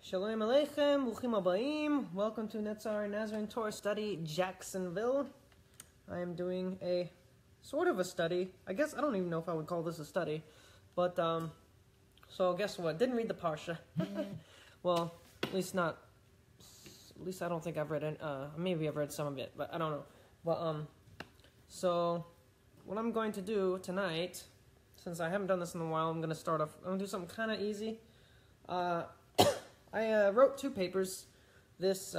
Shalom Aleichem, Bruchim Abayim. Welcome to Nazarene Torah Study, Jacksonville. I am doing a sort of a study. I guess I don't even know if I would call this a study, but so guess what? Didn't read the parsha. Well, at least I don't think I've read it. Maybe I've read some of it, but I don't know. But so what I'm going to do tonight, since I haven't done this in a while, I'm gonna do something kind of easy. I wrote two papers this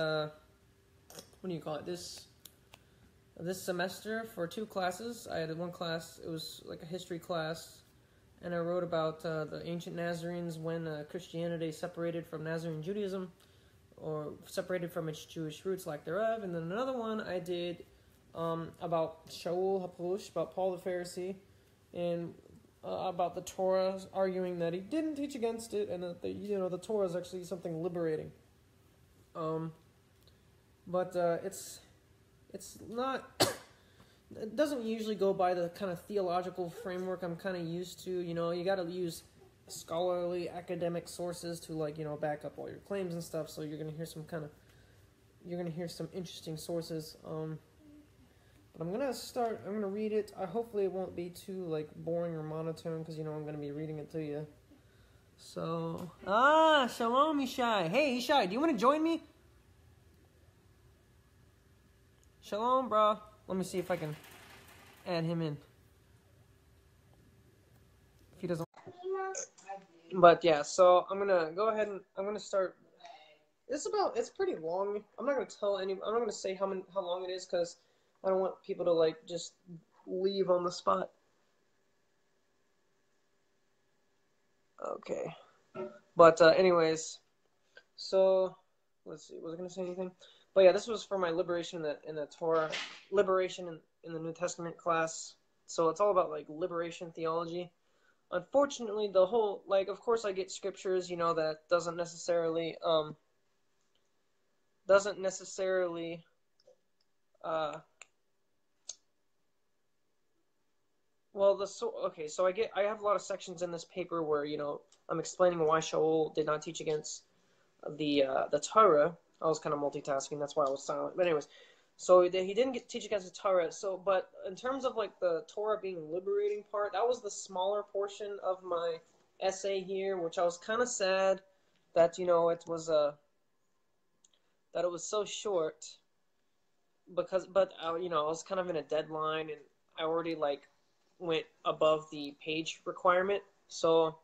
semester for two classes. I had one class, it was like a history class, and I wrote about the ancient Nazarenes when Christianity separated from Nazarene Judaism, or separated from its Jewish roots, lack thereof. And then another one I did about Shaul HaPalush, about Paul the Pharisee, and about the Torah, arguing that he didn't teach against it, and that the Torah is actually something liberating. But it's not. It doesn't usually go by the kind of theological framework I'm kind of used to. You got to use scholarly academic sources to back up all your claims and stuff. So you're gonna hear some interesting sources. But I'm gonna read it. Hopefully it won't be too boring or monotone, because I'm gonna be reading it to you. So Shalom Yishai. Hey Yishai, do you want to join me? Shalom, bro. Let me see if I can add him in. If he doesn't. But yeah, so I'm gonna go ahead and I'm gonna start. It's pretty long. I'm not gonna say how long it is, because I don't want people to just leave on the spot. Okay. But anyways, so let's see. Was I gonna say anything? But yeah, this was for my liberation in the Torah, liberation in the New Testament class. So it's all about liberation theology. Unfortunately, the whole of course I get scriptures that doesn't necessarily so I have a lot of sections in this paper where I'm explaining why Shaul did not teach against the Torah. I was kind of multitasking, that's why I was silent. But anyways, so he didn't teach against the Torah. So, but in terms of the Torah being liberating part, that was the smaller portion of my essay here, which I was kind of sad that it was so short, but I was kind of in a deadline, and I already went above the page requirement, so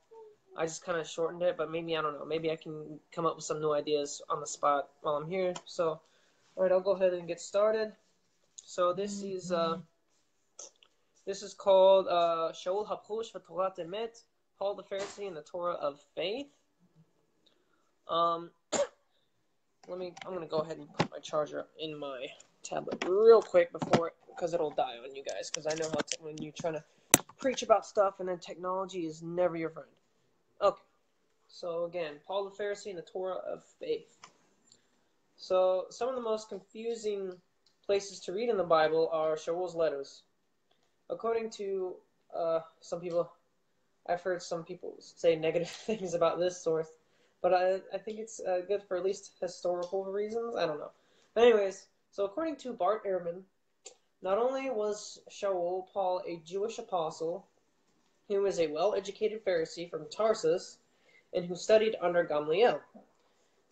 I just kind of shortened it. But maybe, I don't know, maybe I can come up with some new ideas on the spot while I'm here. So, alright, I'll go ahead and get started. So this is called Shaul HaPalush v'Torat Emet, Paul the Pharisee and the Torah of Faith. I'm gonna go ahead and put my charger in my tablet real quick because it'll die on you guys, because I know when you're trying to preach about stuff and then technology is never your friend. Okay, so again, Paul the Pharisee and the Torah of Faith. So some of the most confusing places to read in the Bible are Shaul's letters. According to some people, I've heard some people say negative things about this source, but I think it's good for at least historical reasons. I don't know. But anyways, so according to Bart Ehrman, not only was Shaul Paul a Jewish apostle, he was a well-educated Pharisee from Tarsus, and who studied under Gamliel,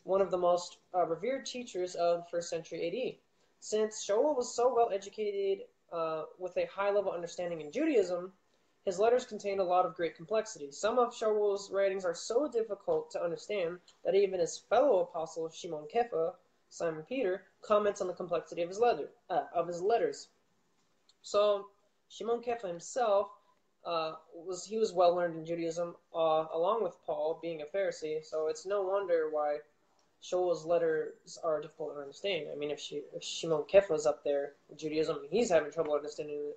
one of the most revered teachers of 1st century AD. Since Shaul was so well-educated with a high-level understanding in Judaism, his letters contained a lot of great complexity. Some of Shaul's writings are so difficult to understand that even his fellow apostle Shimon Kefa, Simon Peter, comments on the complexity of his letters. So Shimon Kefa himself was well learned in Judaism, along with Paul being a Pharisee. So it's no wonder why Shaul's letters are difficult to understand. I mean, if Shimon Kefa's up there in Judaism, he's having trouble understanding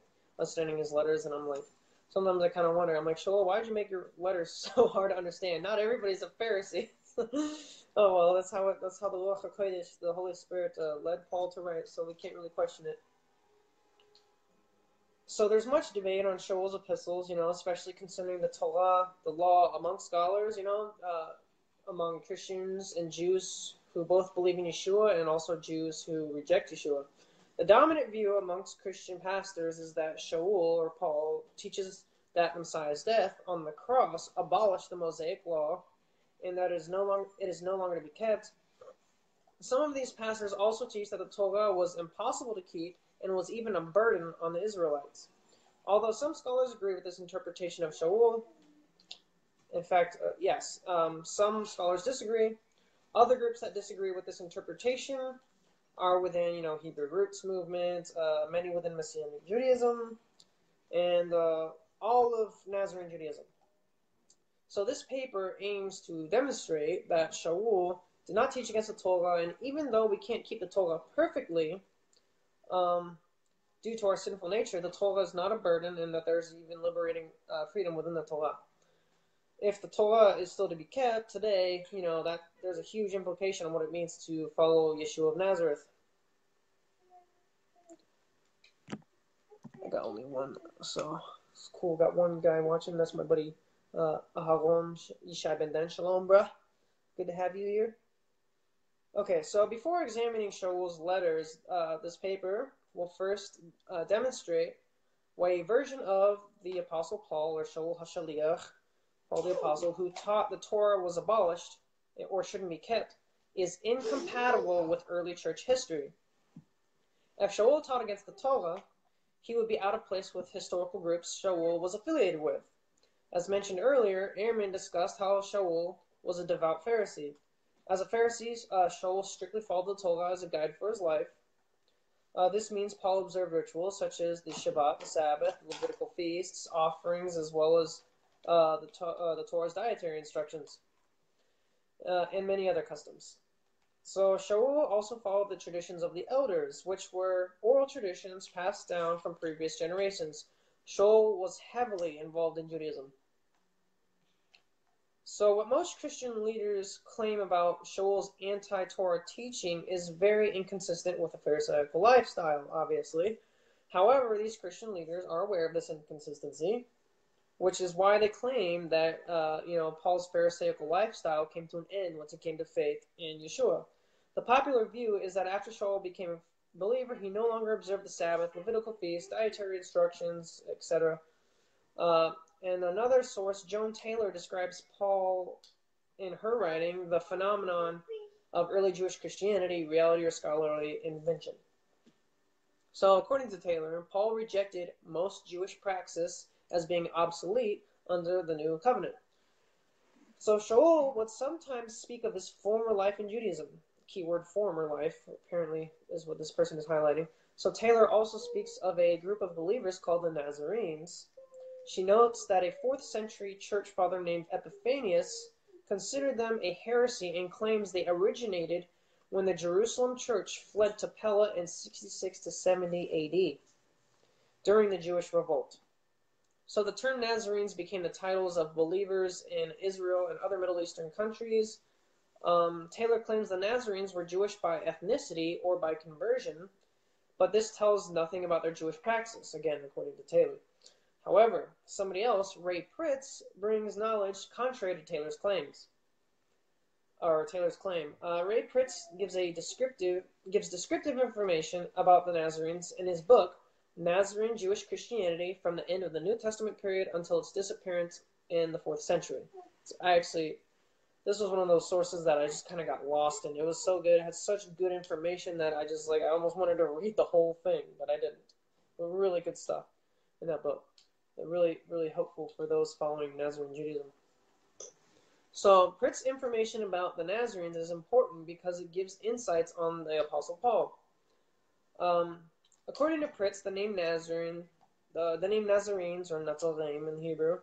his letters, and I'm sometimes I kind of wonder. I'm Shaul, why did you make your letters so hard to understand? Not everybody's a Pharisee. Oh well, that's how the Ruach HaKodesh, the Holy Spirit, led Paul to write. So we can't really question it. So there's much debate on Shaul's epistles, especially concerning the Torah, the law, among scholars, among Christians and Jews who both believe in Yeshua and also Jews who reject Yeshua. The dominant view amongst Christian pastors is that Shaul, or Paul, teaches that Messiah's death on the cross abolished the Mosaic law and that it is no longer to be kept. Some of these pastors also teach that the Torah was impossible to keep and was even a burden on the Israelites. Although some scholars agree with this interpretation of Shaul, in fact, some scholars disagree. Other groups that disagree with this interpretation are within, Hebrew roots movement, many within Messianic Judaism, and all of Nazarene Judaism. So this paper aims to demonstrate that Shaul did not teach against the Torah, and even though we can't keep the Torah perfectly, due to our sinful nature, the Torah is not a burden, and that there's even liberating freedom within the Torah. If the Torah is still to be kept today, that there's a huge implication on what it means to follow Yeshua of Nazareth. I got only one, so it's cool. Got one guy watching. That's my buddy Aharon Yishai Ben Dan. Shalom, bruh. Good to have you here. Okay, so before examining Shaul's letters, this paper will first demonstrate why a version of the Apostle Paul, or Shaul HaShaliach, Paul the Apostle, who taught the Torah was abolished or shouldn't be kept, is incompatible with early church history. If Shaul taught against the Torah, he would be out of place with historical groups Shaul was affiliated with. As mentioned earlier, Ehrman discussed how Shaul was a devout Pharisee. As a Pharisee, Shaul strictly followed the Torah as a guide for his life. This means Paul observed rituals such as the Shabbat, the Sabbath, Levitical feasts, offerings, as well as the Torah's dietary instructions, and many other customs. So Shaul also followed the traditions of the elders, which were oral traditions passed down from previous generations. Shaul was heavily involved in Judaism. So what most Christian leaders claim about Shaul's anti-Torah teaching is very inconsistent with the Pharisaical lifestyle, obviously. However, these Christian leaders are aware of this inconsistency, which is why they claim that Paul's Pharisaical lifestyle came to an end once he came to faith in Yeshua. The popular view is that after Shaul became a believer, he no longer observed the Sabbath, Levitical feast, dietary instructions, etc. And another source, Joan Taylor, describes Paul in her writing, The Phenomenon of Early Jewish Christianity, Reality or Scholarly Invention. So according to Taylor, Paul rejected most Jewish praxis as being obsolete under the new covenant. So Shaul would sometimes speak of his former life in Judaism. Keyword former life, apparently, is what this person is highlighting. So Taylor also speaks of a group of believers called the Nazarenes. She notes that a 4th century church father named Epiphanius considered them a heresy and claims they originated when the Jerusalem church fled to Pella in 66 to 70 AD during the Jewish revolt. So the term Nazarenes became the titles of believers in Israel and other Middle Eastern countries. Taylor claims the Nazarenes were Jewish by ethnicity or by conversion, but this tells nothing about their Jewish praxis, again, according to Taylor. However, somebody else, Ray Pritz, brings knowledge contrary to Taylor's claim. Ray Pritz gives descriptive information about the Nazarenes in his book, Nazarene Jewish Christianity from the end of the New Testament period until its disappearance in the 4th century. This was one of those sources that I just kind of got lost in. It was so good. It had such good information that I almost wanted to read the whole thing, but I didn't. But really good stuff in that book. Really, really helpful for those following Nazarene Judaism. So, Pritz's information about the Nazarenes is important because it gives insights on the Apostle Paul. According to Pritz, the name Nazarene, the name Nazarenes, or Nazarene in Hebrew,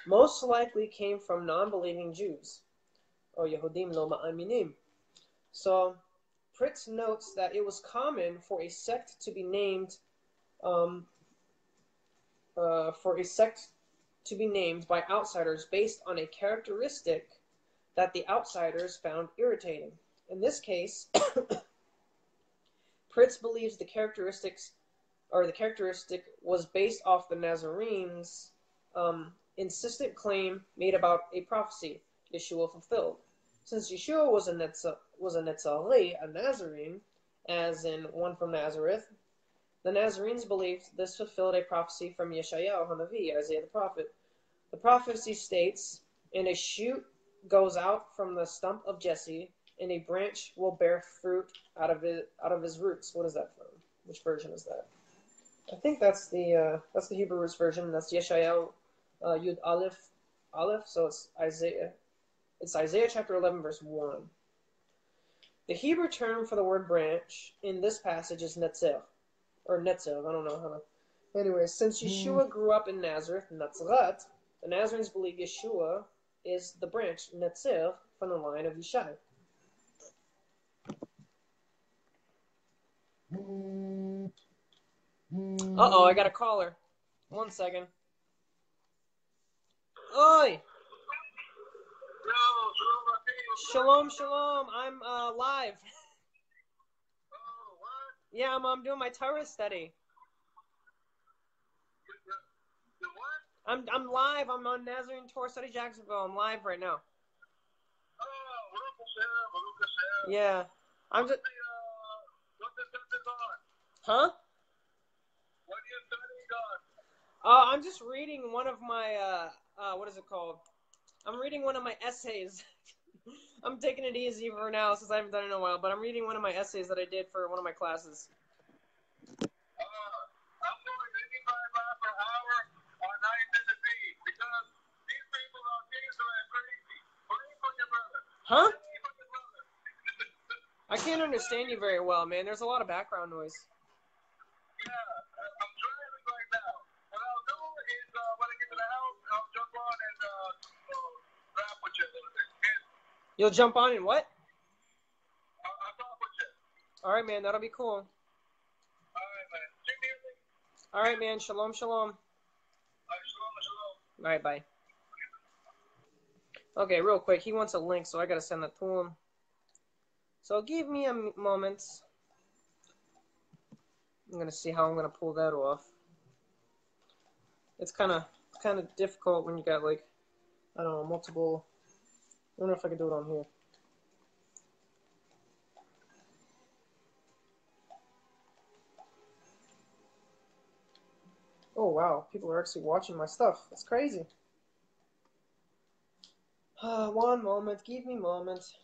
most likely came from non-believing Jews, or Yehudim lo ma'aminim. So, Pritz notes that it was common for a sect to be named by outsiders based on a characteristic that the outsiders found irritating. In this case, Pritz believes the characteristic was based off the Nazarenes' insistent claim made about a prophecy Yeshua fulfilled. Since Yeshua was a Nazarene, a Nazarene, as in one from Nazareth, the Nazarenes believed this fulfilled a prophecy from Yeshayahu Hanavi, Isaiah the prophet. The prophecy states, "And a shoot goes out from the stump of Jesse, and a branch will bear fruit out of his roots." What is that from? Which version is that? I think that's the Hebrew roots version. That's Yeshayahu Yud Aleph. So it's Isaiah. It's Isaiah chapter 11, verse 1. The Hebrew term for the word branch in this passage is netzer, or netzer. I don't know how to. Anyway, since Yeshua grew up in Nazareth, Nazareth, the Nazarenes believe Yeshua is the branch, netzer, from the line of Yishai. Uh-oh, I got a caller. 1 second. Oi! Shalom, shalom. I'm live. Yeah, I'm doing my Torah study. I'm live. I'm on Nazarene Torah Study Jacksonville. I'm live right now. Yeah. I'm just. Huh? What are you studying on? I'm just reading one of my what is it called? I'm reading one of my essays. I'm taking it easy for now since I haven't done it in a while, but I'm reading one of my essays that I did for one of my classes. I'm doing 85 miles per hour on 9 because these people are getting so crazy. Pray for your brother. Huh? Pray for your brother. I can't understand you very well, man. There's a lot of background noise. Yeah, I'm driving right now. What I'll do is when I get to the house, I'll jump on and rap with you a little bit. You'll jump on and what? I'll talk with you. All right, man. That'll be cool. All right, man. See you later. All right, man. Shalom, shalom. Shalom, shalom. All right, bye. Okay, real quick. He wants a link, so I got to send that to him. So give me a moment. I'm going to see how I'm going to pull that off. It's kind of difficult when you got, like, I don't know, multiple. I don't know if I can do it on here. Oh, wow. People are actually watching my stuff. That's crazy. 1 moment. Give me a moment.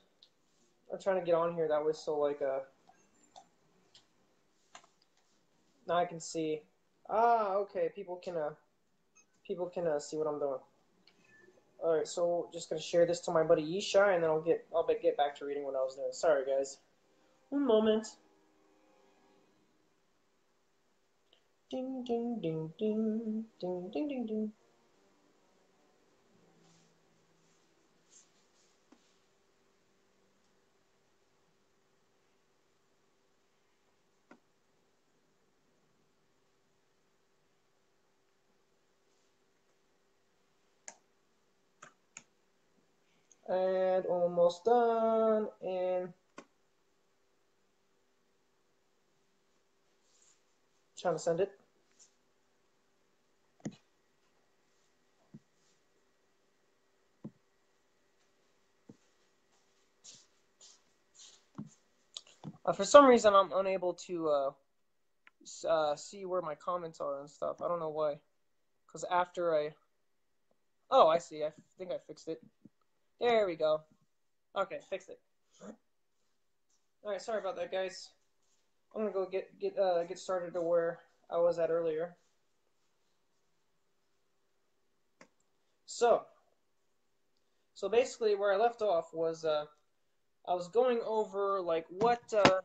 I'm trying to get on here that way so, like, now I can see. Okay. People can see what I'm doing. All right, so just gonna share this to my buddy Yishai, and then I'll get back to reading what I was doing. Sorry, guys. 1 moment. Ding ding ding ding ding ding ding ding. And almost done. And trying to send it. For some reason, I'm unable to see where my comments are and stuff. I don't know why. Because after oh, I see. I think I fixed it. There we go. Okay, fixed it. All right, sorry about that, guys. I'm gonna go get started to where I was at earlier. So basically, where I left off was I was going over like what I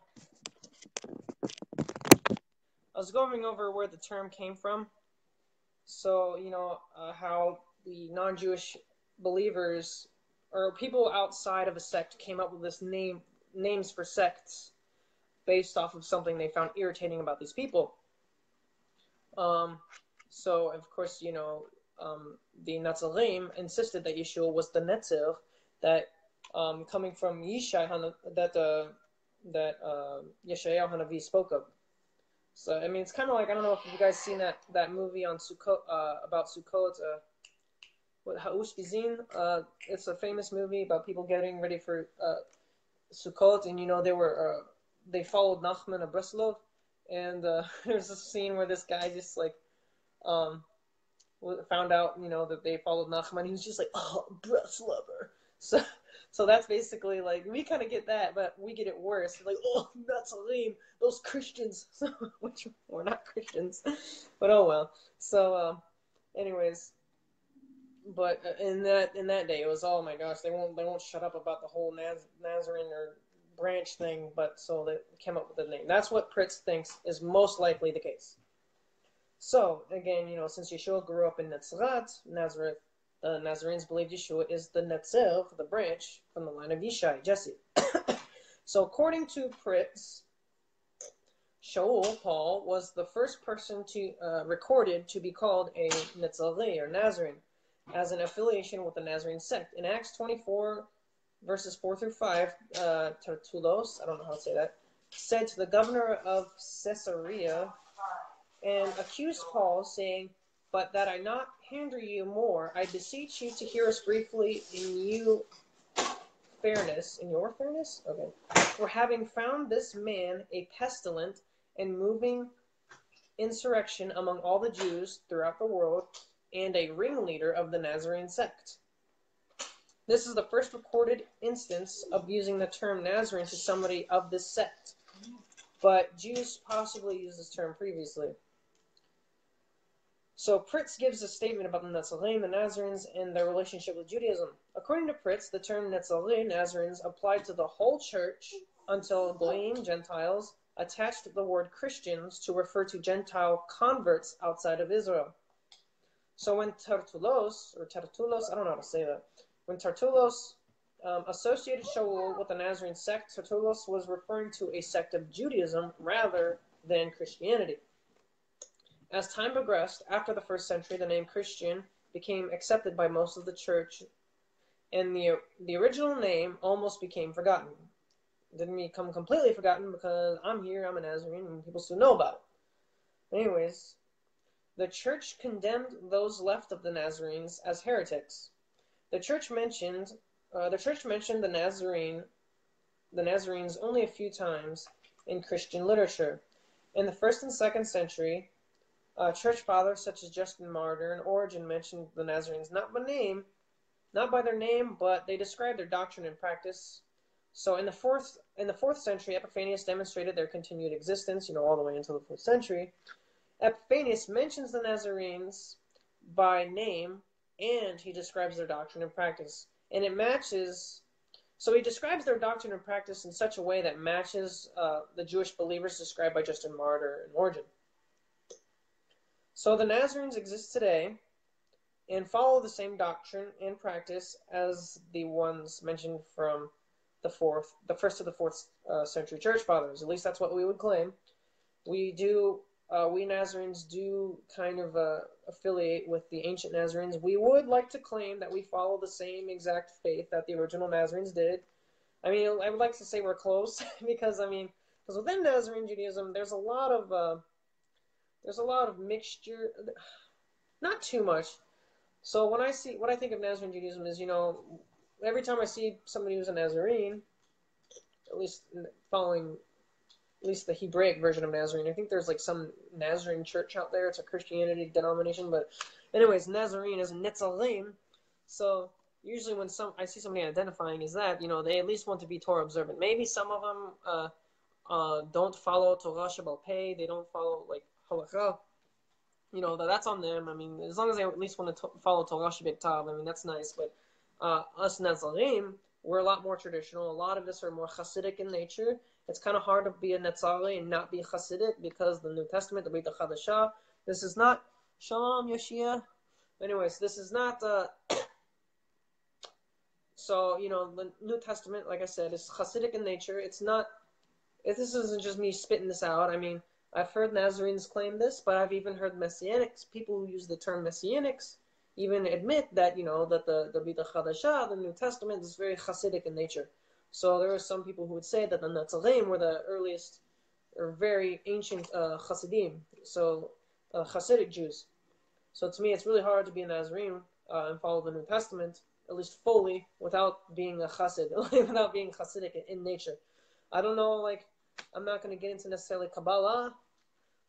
was going over where the term came from. So how the non-Jewish believers or people outside of a sect came up with this names for sects based off of something they found irritating about these people. So of course, the Nazarene insisted that Yeshua was the Netzer, that coming from Yishai that Yeshayahu Hanavi spoke of. So I mean, it's kind of like, I don't know if you guys seen that movie on Sukkot about Sukkot. with Hauspizin. It's a famous movie about people getting ready for Sukkot, and they followed Nachman of Breslov, and there's a scene where this guy just like found out that they followed Nachman. He was just like, oh, Breslover. So that's basically like we kind of get that, but we get it worse. Like, oh, Nazarene, those Christians, which we're not Christians, but oh well. So, anyways, but in that day, it was, oh my gosh, they won't shut up about the whole Nazarene or branch thing, but so they came up with the name. That's what Pritz thinks is most likely the case. So again, since Yeshua grew up in Nazareth, the Nazarenes believed Yeshua is the Netzer, the branch from the line of Yishai, Jesse. So according to Pritz, Shaul, Paul, was the first person to recorded to be called a Netzari or Nazarene, as an affiliation with the Nazarene sect. In Acts 24, verses 4 through 5, Tertulos, I don't know how to say that, said to the governor of Caesarea and accused Paul, saying, but that I not hinder you more, I beseech you to hear us briefly in your fairness, okay, for having found this man a pestilent and moving insurrection among all the Jews throughout the world, and a ringleader of the Nazarene sect. This is the first recorded instance of using the term Nazarene to somebody of this sect, but Jews possibly used this term previously. So Pritz gives a statement about the Nazarene, the Nazarenes, and their relationship with Judaism. According to Pritz, the term Nazarene, Nazarenes, applied to the whole church until Goyim, Gentiles, attached the word Christians to refer to Gentile converts outside of Israel. So when Tertulos, I don't know how to say that, when Tertulos associated Shaul with the Nazarene sect, Tertulos was referring to a sect of Judaism rather than Christianity. As time progressed, after the first century, the name Christian became accepted by most of the church, and the original name almost became forgotten. It didn't become completely forgotten because I'm here, I'm a Nazarene, and people still know about it. Anyways, the church condemned those left of the Nazarenes as heretics. The church mentioned the Nazarenes only a few times in Christian literature. In the 1st and 2nd century, church fathers such as Justin Martyr and Origen mentioned the Nazarenes not by their name, but they described their doctrine and practice. So in the 4th century, Epiphanius demonstrated their continued existence, all the way until the 4th century. Epiphanius mentions the Nazarenes by name, and he describes their doctrine and practice. And it matches, so he describes their doctrine and practice in such a way that matches the Jewish believers described by Justin Martyr and Origen. So the Nazarenes exist today and follow the same doctrine and practice as the ones mentioned from the 1st to the 4th century church fathers. At least that's what we would claim. We Nazarenes do kind of affiliate with the ancient Nazarenes. We would like to claim that we follow the same exact faith that the original Nazarenes did. I mean, I would like to say we're close because within Nazarene Judaism, there's a lot of mixture, not too much. So what I think of Nazarene Judaism is, every time I see somebody who's a Nazarene, at least following at least the Hebraic version of Nazarene. I think there's like some Nazarene church out there. It's a Christianity denomination, but anyways, Nazarene is Netzarim. So usually when I see somebody identifying as that, they at least want to be Torah observant. Maybe some of them don't follow Torah Shabbal Pei. They don't follow like halakha. That's on them. I mean, as long as they at least want to follow Torah Shabbat, I mean, that's nice. But us Nazarim, we're a lot more traditional. A lot of us are more Hasidic in nature. It's kind of hard to be a Netzari and not be Hasidic because the New Testament, the Brit HaChadashah, this is not Shalom Yoshia. Anyways, this is not so, the New Testament, like I said, is Hasidic in nature. This isn't just me spitting this out. I mean, I've heard Nazarenes claim this, but I've even heard Messianics, people who use the term Messianics, even admit that, that the Brit HaChadashah, the New Testament, is very Hasidic in nature. So there are some people who would say that the Netzarim were the earliest or very ancient Hasidim, so Hasidic Jews. So to me, it's really hard to be a Nazarene and follow the New Testament, at least fully, without being a chassid, without being Hasidic in nature. I don't know, like, I'm not going to get into necessarily Kabbalah.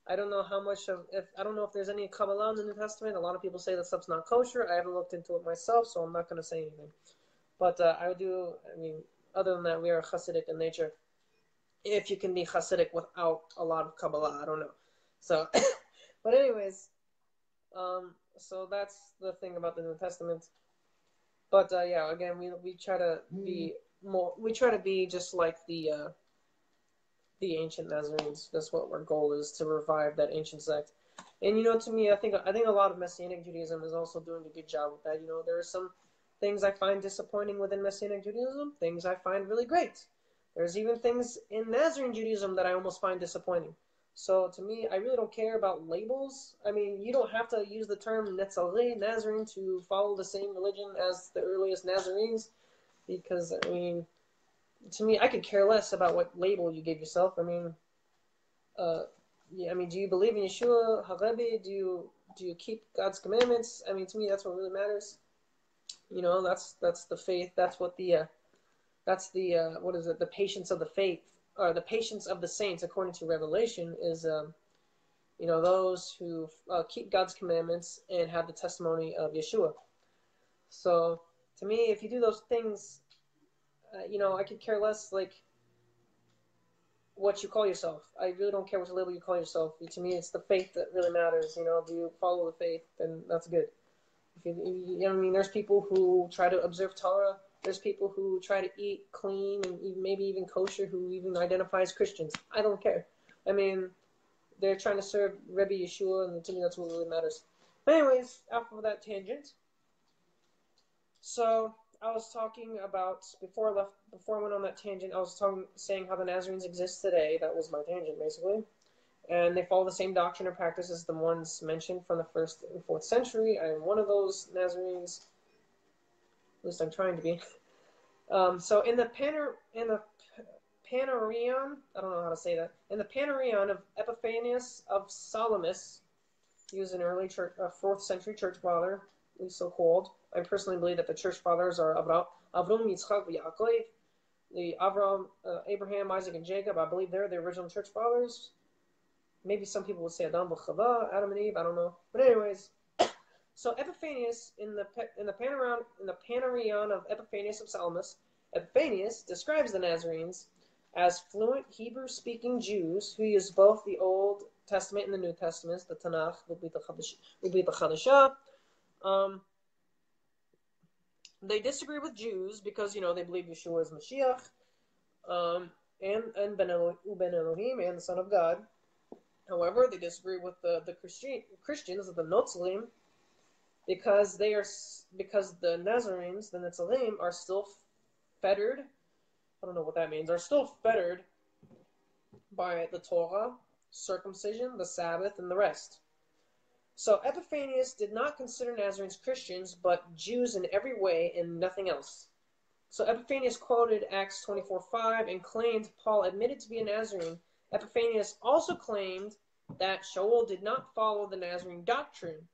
I don't know I don't know if there's any Kabbalah in the New Testament. A lot of people say that stuff's not kosher. I haven't looked into it myself, so I'm not going to say anything. But I mean, other than that, we are Hasidic in nature. If you can be Hasidic without a lot of Kabbalah, I don't know. So, but anyways, so that's the thing about the New Testament. But yeah, again, we try to be more. We try to be just like the ancient Nazarenes. That's what our goal is, to revive that ancient sect. And to me, I think a lot of Messianic Judaism is also doing a good job with that. There are some things I find disappointing within Messianic Judaism, things I find really great. There's even things in Nazarene Judaism that I almost find disappointing. So to me, I really don't care about labels. I mean, you don't have to use the term Netzalei, Nazarene, to follow the same religion as the earliest Nazarenes, because, I mean, to me, I could care less about what label you give yourself. I mean, do you believe in Yeshua, Harebi? Do you keep God's commandments? I mean, to me, that's what really matters. That's the faith. That's what the patience of the faith, or the patience of the saints, according to Revelation, is those who keep God's commandments and have the testimony of Yeshua. So to me, if you do those things, I could care less, like, what you call yourself. I really don't care which label you call yourself. To me, it's the faith that really matters. Do you follow the faith? Then that's good. There's people who try to observe Torah. There's people who try to eat clean and maybe even kosher, who even identify as Christians. I don't care. I mean, they're trying to serve Rebbe Yeshua, and to me, that's what really matters. But anyways, after that tangent. So I was talking about, before I went on that tangent, I was saying how the Nazarenes exist today. That was my tangent, basically. And they follow the same doctrine or practice as the ones mentioned from the 1st and 4th century. I am one of those Nazarenes. At least I'm trying to be. So in the Panarion, I don't know how to say that. In the Panarion of Epiphanius of Salamis, he was an early 4th century church father, at least so called. I personally believe that the church fathers are Avram, Yitzchak, Yaakov, the Abraham, Isaac, and Jacob. I believe they're the original church fathers. Maybe some people would say Adam v'Chava, Adam and Eve. I don't know. But anyways, so Epiphanius in the Panarion of Epiphanius of Salamis, Epiphanius describes the Nazarenes as fluent Hebrew-speaking Jews who use both the Old Testament and the New Testament, the Tanakh, the Chadashah. They disagree with Jews because, they believe Yeshua is Mashiach, and Ben Elohim, and the Son of God. However, they disagree with the Christians, the Notzalim, because the Nazarenes, the Netzalim, are still fettered. I don't know what that means. Are still fettered by the Torah, circumcision, the Sabbath, and the rest. So Epiphanius did not consider Nazarenes Christians, but Jews in every way and nothing else. So Epiphanius quoted Acts 24:5 and claimed Paul admitted to be a Nazarene. Epiphanius also claimed that Shaul did not follow the Nazarene doctrine.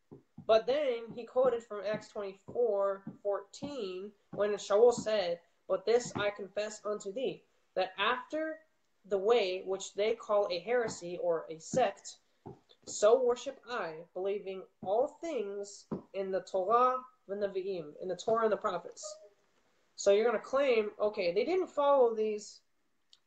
But then he quoted from Acts 24:14 when Shaul said, "But this I confess unto thee, that after the way which they call a heresy or a sect, so worship I, believing all things in the Torah and the Nevi'im, in the Torah and the prophets." So you're going to claim, okay, they didn't follow these.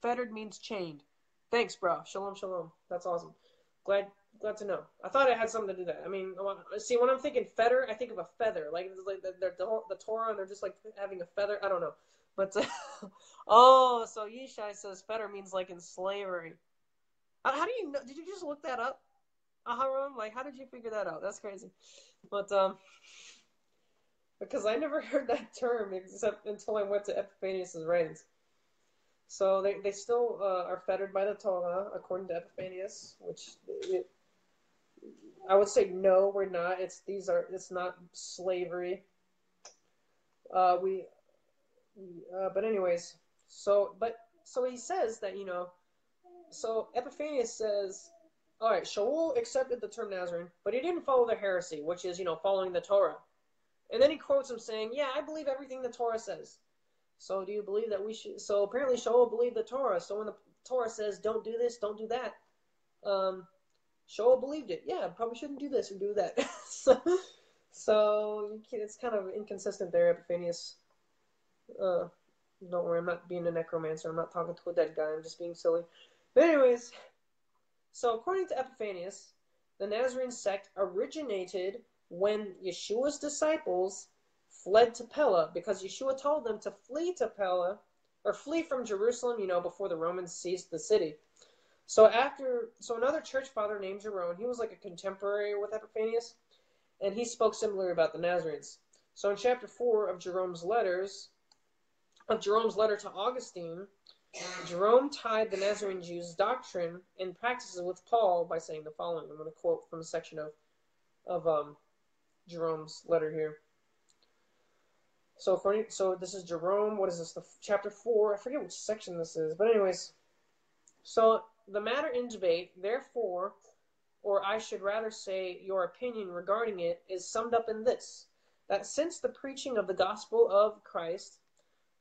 Fettered means chained. Thanks, bro. Shalom, shalom. That's awesome. Glad to know. I thought it had something to do with that. I mean, see, when I'm thinking fetter, I think of a feather. Like the Torah, and they're just like having a feather. I don't know. But, oh, so Yishai says fetter means like in slavery. How do you know? Did you just look that up, Aharon? Like, how did you figure that out? That's crazy. But, because I never heard that term except until I went to Epiphanius' writings. So they still are fettered by the Torah, according to Epiphanius, which I would say no, we're not. It's not slavery. But anyways, so he says that, so Epiphanius says, all right, Shaul accepted the term Nazarene, but he didn't follow the heresy, which is, following the Torah. And then he quotes him saying, yeah, I believe everything the Torah says. So do you believe that we should? So apparently Shaul believed the Torah. So when the Torah says, don't do this, don't do that, Shaul believed it. Yeah, probably shouldn't do this or do that. so it's kind of inconsistent there, Epiphanius. Don't worry, I'm not being a necromancer. I'm not talking to a dead guy. I'm just being silly. But anyways, so according to Epiphanius, the Nazarene sect originated when Yeshua's disciples fled to Pella, because Yeshua told them to flee to Pella, or flee from Jerusalem, before the Romans seized the city. So another church father named Jerome, he was like a contemporary with Epiphanius, and he spoke similarly about the Nazarenes. So in chapter 4 of Jerome's letter to Augustine, Jerome tied the Nazarene Jews' doctrine and practices with Paul by saying the following. I'm going to quote from a section of Jerome's letter here. So this is Jerome. What is this? Chapter 4. I forget which section this is, but anyways. So the matter in debate, therefore, or I should rather say, your opinion regarding it is summed up in this: that since the preaching of the gospel of Christ,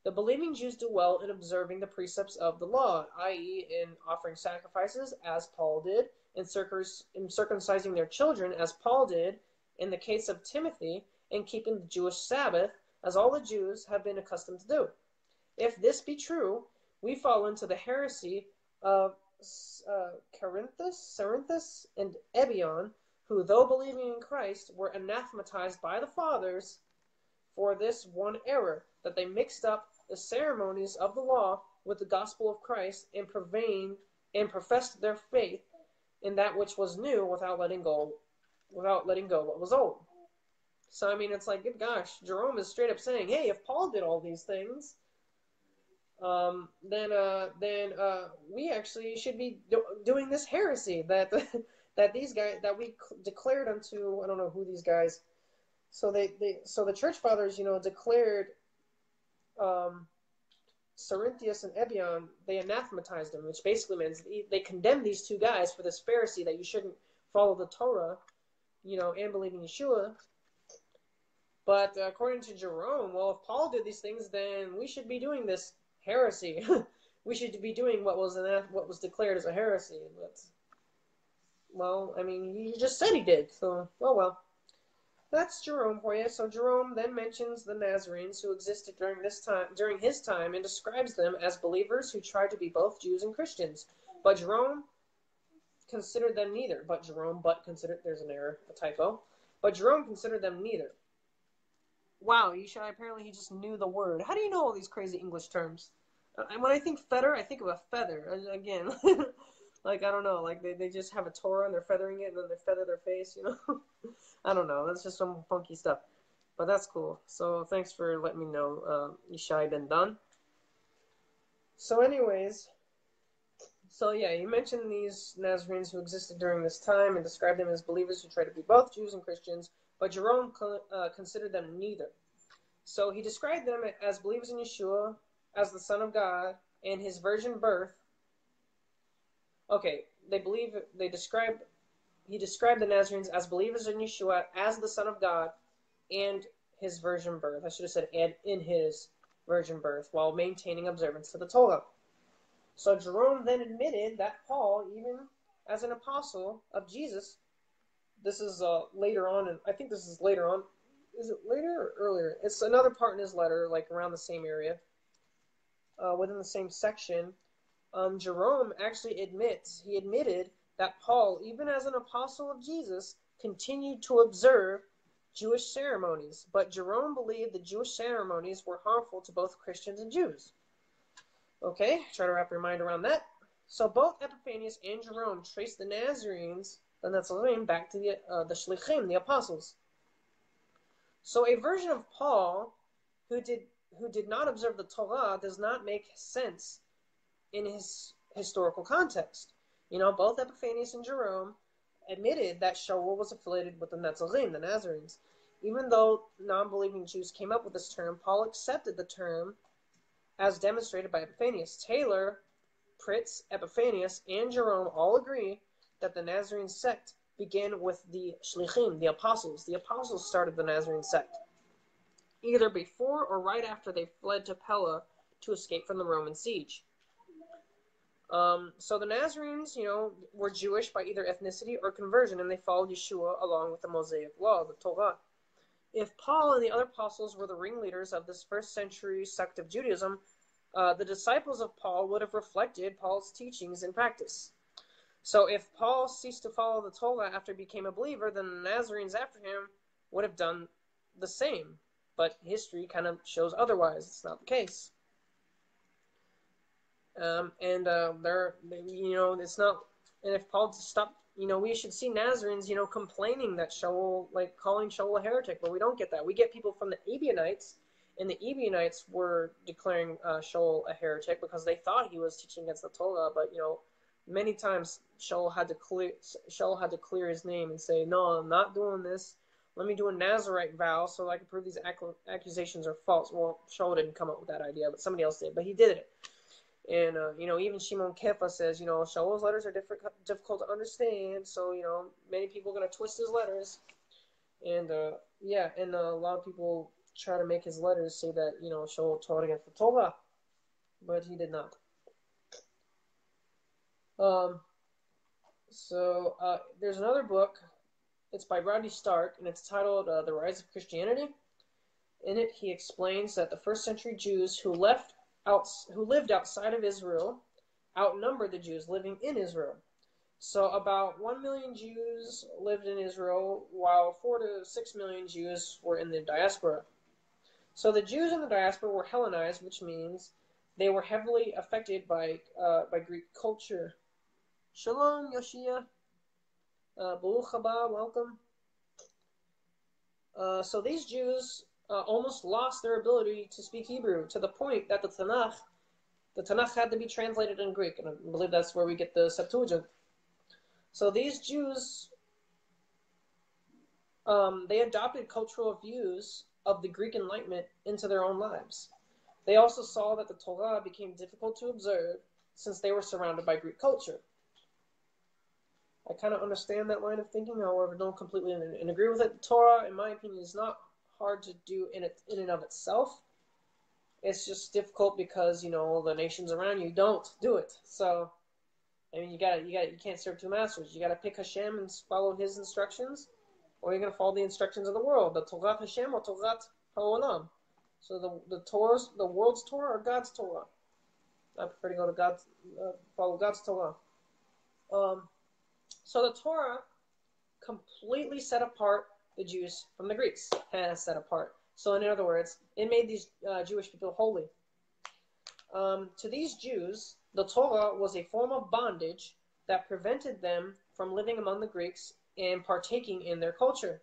the believing Jews do well in observing the precepts of the law, i.e., in offering sacrifices, as Paul did, in circumcising their children, as Paul did, in the case of Timothy, and keeping the Jewish Sabbath, as all the Jews have been accustomed to do. If this be true, we fall into the heresy of Cerinthus and Ebion, who, though believing in Christ, were anathematized by the fathers for this one error, that they mixed up the ceremonies of the law with the gospel of Christ, and professed their faith in that which was new without letting go what was old. So I mean, it's like, good gosh, Jerome is straight up saying, hey, if Paul did all these things, then we actually should be doing this heresy that that these guys that we declared unto. I don't know who these guys. So so the church fathers, declared Cerinthius and Ebion, they anathematized them, which basically means they condemned these two guys for this Pharisee that you shouldn't follow the Torah, and believe in Yeshua. But according to Jerome, well, if Paul did these things, then we should be doing this heresy. We should be doing what was declared as a heresy. But, well, I mean, he just said he did, so, oh well. That's Jerome for you. So Jerome then mentions the Nazarenes who existed during his time, and describes them as believers who tried to be both Jews and Christians. But Jerome considered them neither. There's an error, a typo. But Jerome considered them neither. Wow, apparently he just knew the word. How do you know all these crazy English terms? And when I think feather, I think of a feather. Again, like, I don't know, like they just have a Torah and they're feathering it and then they feather their face, I don't know, that's just some funky stuff. But that's cool. So thanks for letting me know, Yishai Ben Dan. So anyways, so yeah, you mentioned these Nazarenes who existed during this time and described them as believers who try to be both Jews and Christians, but Jerome considered them neither. So he described them as believers in Yeshua, as the Son of God, and his virgin birth. Okay, he described the Nazarenes as believers in Yeshua, as the Son of God, and his virgin birth. I should have said, and in his virgin birth, while maintaining observance to the Torah. So Jerome then admitted that Paul, even as an apostle of Jesus, this is later on, and I think this is later on. Is it later or earlier? It's another part in his letter, like around the same area, within the same section. Jerome actually admitted that Paul, even as an apostle of Jesus, continued to observe Jewish ceremonies. But Jerome believed the Jewish ceremonies were harmful to both Christians and Jews. Okay, try to wrap your mind around that. So both Epiphanius and Jerome trace the Nazarenes, the Nazarene, back to the Shlichim, the apostles. So a version of Paul who did not observe the Torah does not make sense in his historical context. Both Epiphanius and Jerome admitted that Shaul was affiliated with the Nazarene, the Nazarenes. Even though non-believing Jews came up with this term, Paul accepted the term as demonstrated by Epiphanius. Taylor, Pritz, Epiphanius, and Jerome all agree that the Nazarene sect began with the Shlichim, the apostles. The apostles started the Nazarene sect. either before or right after they fled to Pella to escape from the Roman siege. So the Nazarenes, were Jewish by either ethnicity or conversion, and they followed Yeshua along with the Mosaic law, the Torah. If Paul and the other apostles were the ringleaders of this first century sect of Judaism, the disciples of Paul would have reflected Paul's teachings in practice. So if Paul ceased to follow the Torah after he became a believer, then the Nazarenes after him would have done the same. But history kind of shows otherwise. It's not the case. It's not. And if Paul stopped, we should see Nazarenes, complaining that Shaul, calling Shaul a heretic, but we don't get that. We get people from the Ebionites, and the Ebionites were declaring Shaul a heretic because they thought he was teaching against the Torah. But many times Shaul had to clear his name and say, "No, I'm not doing this. Let me do a Nazarite vow so I can prove these accusations are false." Well, Shaul didn't come up with that idea, but somebody else did. But he did it. And, even Shimon Kefa says, Shaul's letters are difficult to understand, so, many people are going to twist his letters. And, a lot of people try to make his letters say that, Shaul taught against the Torah, but he did not. There's another book. It's by Rodney Stark, and it's titled The Rise of Christianity. In it, he explains that the first century Jews who lived outside of Israel outnumbered the Jews living in Israel. So about 1 million Jews lived in Israel, while 4 to 6 million Jews were in the diaspora. So the Jews in the diaspora were Hellenized, which means they were heavily affected by Greek culture. Shalom, Yoshia. Baruch haba, welcome. So these Jews almost lost their ability to speak Hebrew to the point that the Tanakh had to be translated in Greek, and I believe that's where we get the Septuagint. So these Jews, they adopted cultural views of the Greek Enlightenment into their own lives. They also saw that the Torah became difficult to observe since they were surrounded by Greek culture. I kind of understand that line of thinking, however, don't completely agree with it. The Torah, in my opinion, is not hard to do in and of itself. It's just difficult because the nations around you don't do it. So, you can't serve two masters. You got to pick Hashem and follow His instructions, or you're gonna follow the instructions of the world, the Torah Hashem or Torah Ha'olam. So the world's Torah or God's Torah. I prefer to go to follow God's Torah. So the Torah completely set apart the Jews from the Greeks. Set apart. So in other words, it made these Jewish people holy. To these Jews, the Torah was a form of bondage that prevented them from living among the Greeks and partaking in their culture.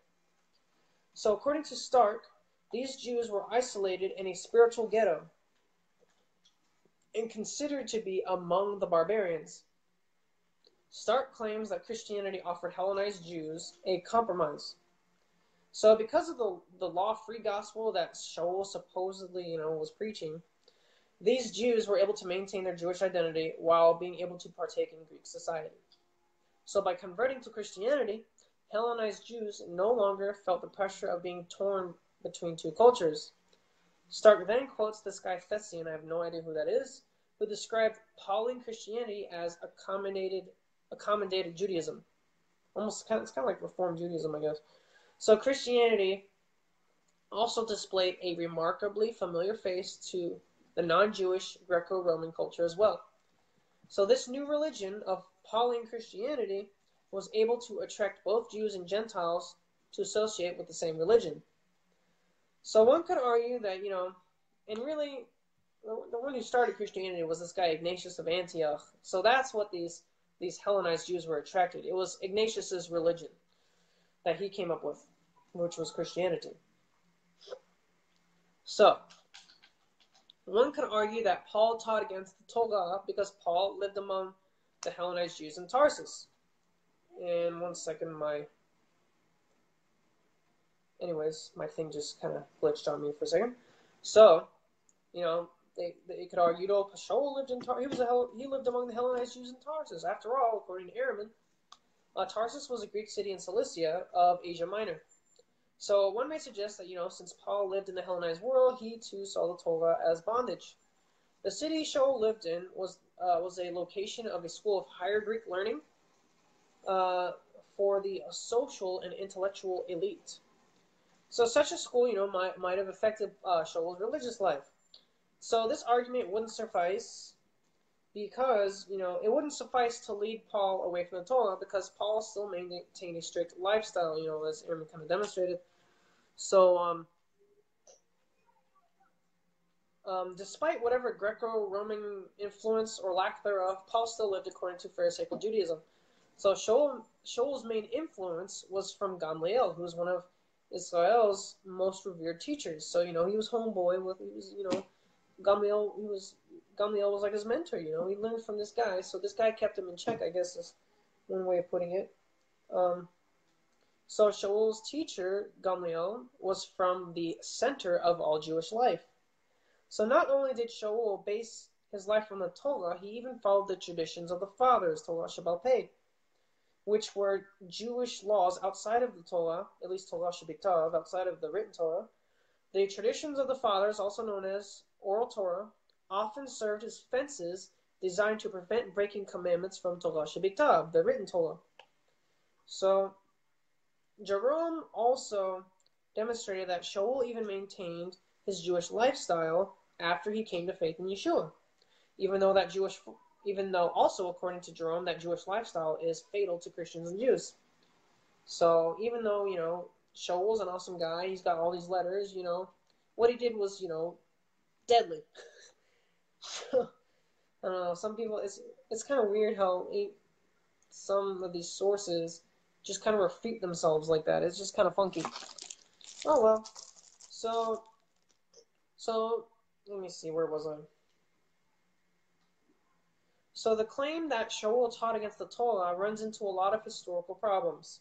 So according to Stark, these Jews were isolated in a spiritual ghetto and considered to be among the barbarians. Stark claims that Christianity offered Hellenized Jews a compromise. So because of the law-free gospel that Shaul supposedly, was preaching, these Jews were able to maintain their Jewish identity while being able to partake in Greek society. So by converting to Christianity, Hellenized Jews no longer felt the pressure of being torn between two cultures. Stark then quotes this guy Pharisee, and I have no idea who that is, who described Pauline Christianity as accommodated Judaism. It's kind of like Reformed Judaism, I guess. So Christianity also displayed a remarkably familiar face to the non-Jewish Greco-Roman culture as well. So this new religion of Pauline Christianity was able to attract both Jews and Gentiles to associate with the same religion. So one could argue that, and really, the one who started Christianity was this guy Ignatius of Antioch. So that's what these Hellenized Jews were attracted. It was Ignatius's religion that he came up with, which was Christianity. So, one could argue that Paul taught against the Torah because Paul lived among the Hellenized Jews in Tarsus. And 1 second, my thing just kind of glitched on me for a second. So, they could argue, Shaul lived in Tarsus. He lived among the Hellenized Jews in Tarsus. After all, according to Ehrman, Tarsus was a Greek city in Cilicia of Asia Minor. So one may suggest that, since Paul lived in the Hellenized world, he too saw the Torah as bondage. The city Shaul lived in was a location of a school of higher Greek learning for the social and intellectual elite. So such a school, might have affected Shaul's religious life. So this argument wouldn't suffice because, it wouldn't suffice to lead Paul away from the Torah because Paul still maintained a strict lifestyle, as Aaron kind of demonstrated. So, despite whatever Greco-Roman influence or lack thereof, Paul still lived according to Pharisaical Judaism. So Shaul's main influence was from Gamliel, who was one of Israel's most revered teachers. So, he was homeboy with, Gamliel was like his mentor, he learned from this guy. So this guy kept him in check, I guess is one way of putting it. So Shaul's teacher, Gamliel, was from the center of all Jewish life. So not only did Shaul base his life on the Torah, he even followed the traditions of the fathers, Torah Shebaal Peh, which were Jewish laws outside of the Torah, at least Torah Shebiktav, outside of the written Torah. The traditions of the fathers, also known as oral Torah, often served as fences designed to prevent breaking commandments from Torah Shebiktav, the written Torah. So Jerome also demonstrated that Shaul even maintained his Jewish lifestyle after he came to faith in Yeshua, even though also according to Jerome that Jewish lifestyle is fatal to Christians and Jews. So even though Shaul's an awesome guy, he's got all these letters, what he did was deadly. I don't know. Some people, it's kind of weird how some of these sources just kind of refute themselves like that. It's just kind of funky. Oh well. So let me see. Where was I? So the claim that Shaul taught against the Torah runs into a lot of historical problems.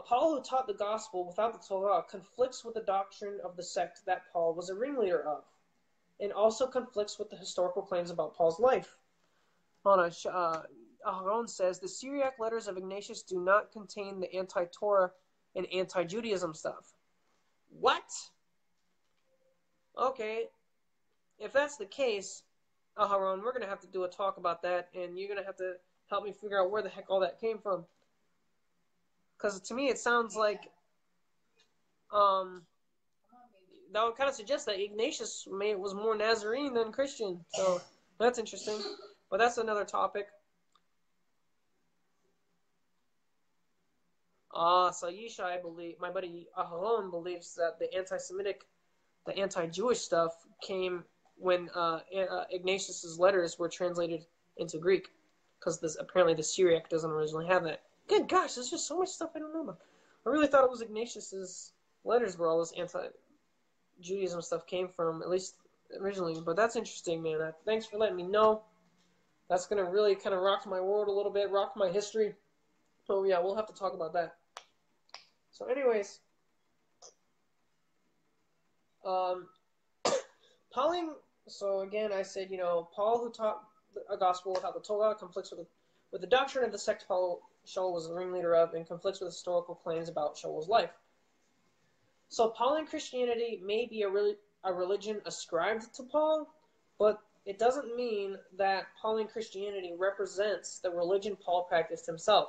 Paul, who taught the gospel without the Torah, conflicts with the doctrine of the sect that Paul was a ringleader of, and also conflicts with the historical claims about Paul's life. Aharon says the Syriac letters of Ignatius do not contain the anti-Torah and anti-Judaism stuff. What? Okay, if that's the case, Aharon, we're going to have to do a talk about that, and you're going to have to help me figure out where the heck all that came from. Because to me, it sounds like that would kind of suggest that Ignatius was more Nazarene than Christian. So that's interesting. But that's another topic. So Yishai my buddy Aharon believes that the anti-Semitic, the anti-Jewish stuff came when Ignatius's letters were translated into Greek, because apparently the Syriac doesn't originally have that. Good gosh, there's just so much stuff I don't know about. I really thought it was Ignatius's letters where all this anti-Judaism stuff came from, at least originally. But that's interesting, man. Thanks for letting me know. That's gonna really kind of rock my world a little bit, rock my history. So yeah, we'll have to talk about that. So anyways, so again, I said, Paul, who taught a gospel without the Torah, conflicts with the doctrine of the sect Shaul was the ringleader of, and conflicts with historical claims about Shaul's life. So Pauline Christianity may be a religion ascribed to Paul, but it doesn't mean that Pauline Christianity represents the religion Paul practiced himself.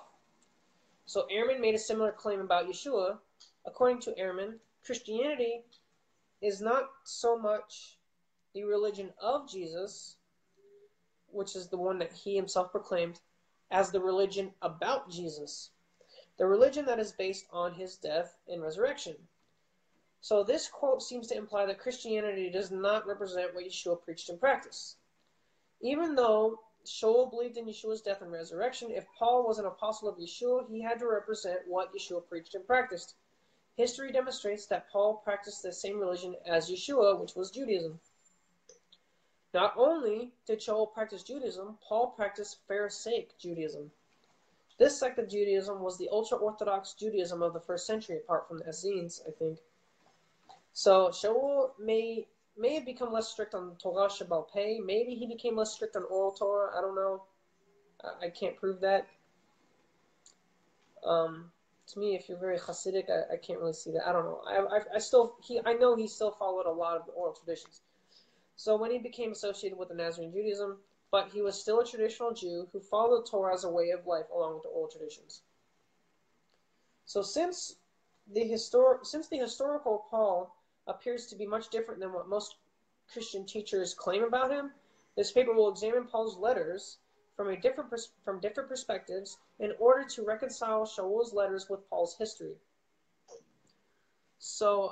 So Ehrman made a similar claim about Yeshua. According to Ehrman, Christianity is not so much the religion of Jesus, which is the one that he himself proclaimed, as the religion about Jesus, the religion that is based on his death and resurrection. So this quote seems to imply that Christianity does not represent what Yeshua preached and practiced. Even though Shaul believed in Yeshua's death and resurrection, if Paul was an apostle of Yeshua, he had to represent what Yeshua preached and practiced. History demonstrates that Paul practiced the same religion as Yeshua, which was Judaism. Not only did Shaul practice Judaism, Paul practiced Pharisaic Judaism. This sect of Judaism was the ultra-Orthodox Judaism of the first century, apart from the Essenes, I think. So Shaul may have become less strict on Torah Shebaal Peh. Maybe he became less strict on oral Torah. I don't know. I can't prove that. to me, if you're very Hasidic, I can't really see that. I don't know. I know he still followed a lot of the oral traditions. So when he became associated with the Nazarene Judaism, but he was still a traditional Jew who followed the Torah as a way of life along with the oral traditions. So since the historical Paul appears to be much different than what most Christian teachers claim about him, this paper will examine Paul's letters from different perspectives in order to reconcile Shaul's letters with Paul's history. So,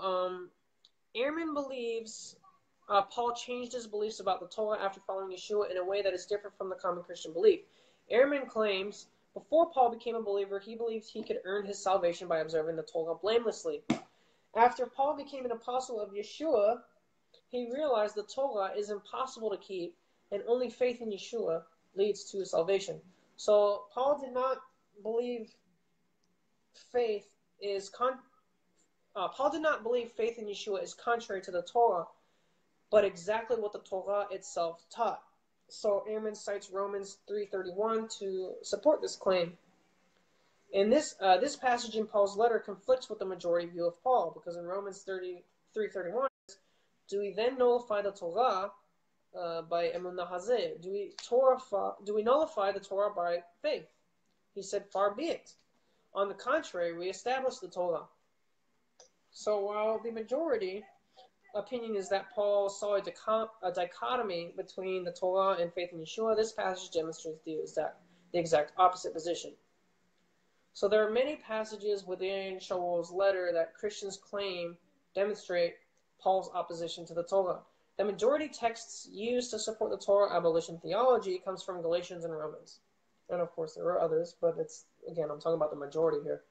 Ehrman believes Paul changed his beliefs about the Torah after following Yeshua in a way that is different from the common Christian belief. Ehrman claims before Paul became a believer, he believed he could earn his salvation by observing the Torah blamelessly. After Paul became an apostle of Yeshua, he realized the Torah is impossible to keep, and only faith in Yeshua leads to salvation. So Paul did not believe faith in Yeshua is contrary to the Torah, but exactly what the Torah itself taught. So Ehrman cites Romans 3:31 to support this claim. And this passage in Paul's letter conflicts with the majority view of Paul, because in Romans 3:31, do we then nullify the Torah by emunah hazeh? Do we nullify the Torah by faith? He said, far be it. On the contrary, we establish the Torah. So while the majority opinion is that Paul saw a dichotomy between the Torah and faith in Yeshua, this passage demonstrates the exact opposite position. So there are many passages within Shaul's letter that Christians claim demonstrate Paul's opposition to the Torah. The majority texts used to support the Torah abolition theology comes from Galatians and Romans. And of course there are others, but I'm talking about the majority here.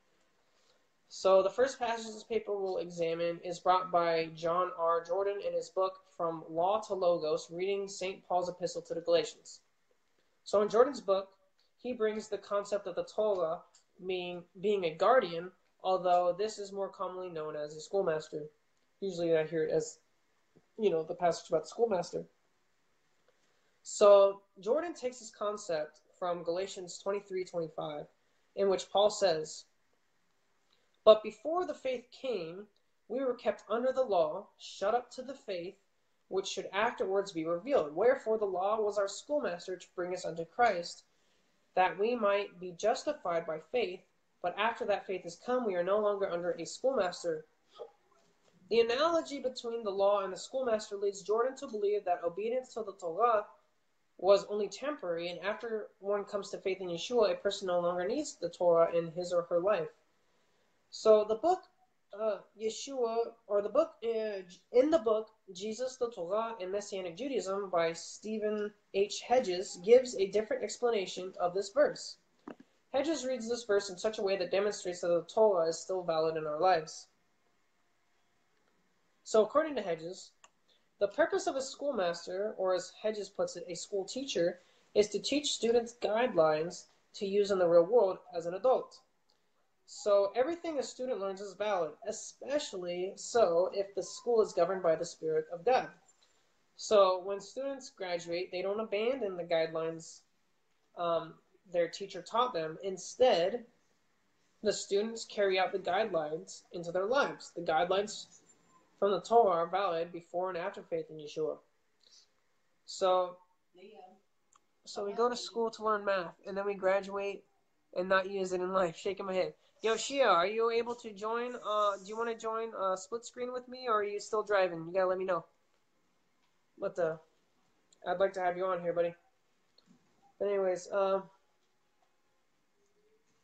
So the first passage this paper will examine is brought by John R. Jordan in his book From Law to Logos, Reading St. Paul's Epistle to the Galatians. So in Jordan's book, he brings the concept of the Torah being a guardian, although this is more commonly known as a schoolmaster. Usually I hear it as, the passage about the schoolmaster. So Jordan takes this concept from Galatians 23:25, in which Paul says, but before the faith came, we were kept under the law, shut up to the faith, which should afterwards be revealed. Wherefore the law was our schoolmaster to bring us unto Christ, that we might be justified by faith, but after that faith is come, we are no longer under a schoolmaster. The analogy between the law and the schoolmaster leads Jordan to believe that obedience to the Torah was only temporary, and after one comes to faith in Yeshua, a person no longer needs the Torah in his or her life. So the book in the book Jesus, the Torah, and Messianic Judaism by Stephen H. Hedges gives a different explanation of this verse. Hedges reads this verse in such a way that demonstrates that the Torah is still valid in our lives. So according to Hedges, the purpose of a schoolmaster, or as Hedges puts it, a school teacher, is to teach students guidelines to use in the real world as an adult. So everything a student learns is valid, especially so if the school is governed by the Spirit of God. So when students graduate, they don't abandon the guidelines their teacher taught them. Instead, the students carry out the guidelines into their lives. The guidelines from the Torah are valid before and after faith in Yeshua. So we go to school to learn math, and then we graduate and not use it in life. Shaking my head. Yo, Shia, are you able to join? Do you want to join split screen with me, or are you still driving? You gotta let me know. But I'd like to have you on here, buddy. But anyways,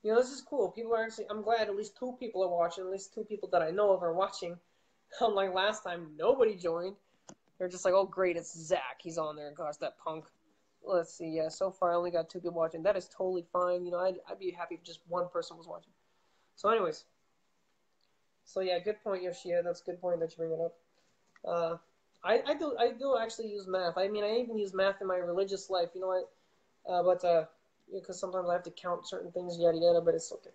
this is cool. People are actually. I'm glad at least 2 people are watching. At least 2 people that I know of are watching. Unlike last time, nobody joined. They're just like, oh great, it's Zach. He's on there. Gosh, that punk. Let's see. Yeah, so far I only got 2 people watching. That is totally fine. I'd be happy if just 1 person was watching. So anyways, yeah, good point, Yoshia. That's a good point that you bring it up. I do actually use math. I mean, I even use math in my religious life. You know what? Because sometimes I have to count certain things, yada yada. But it's okay.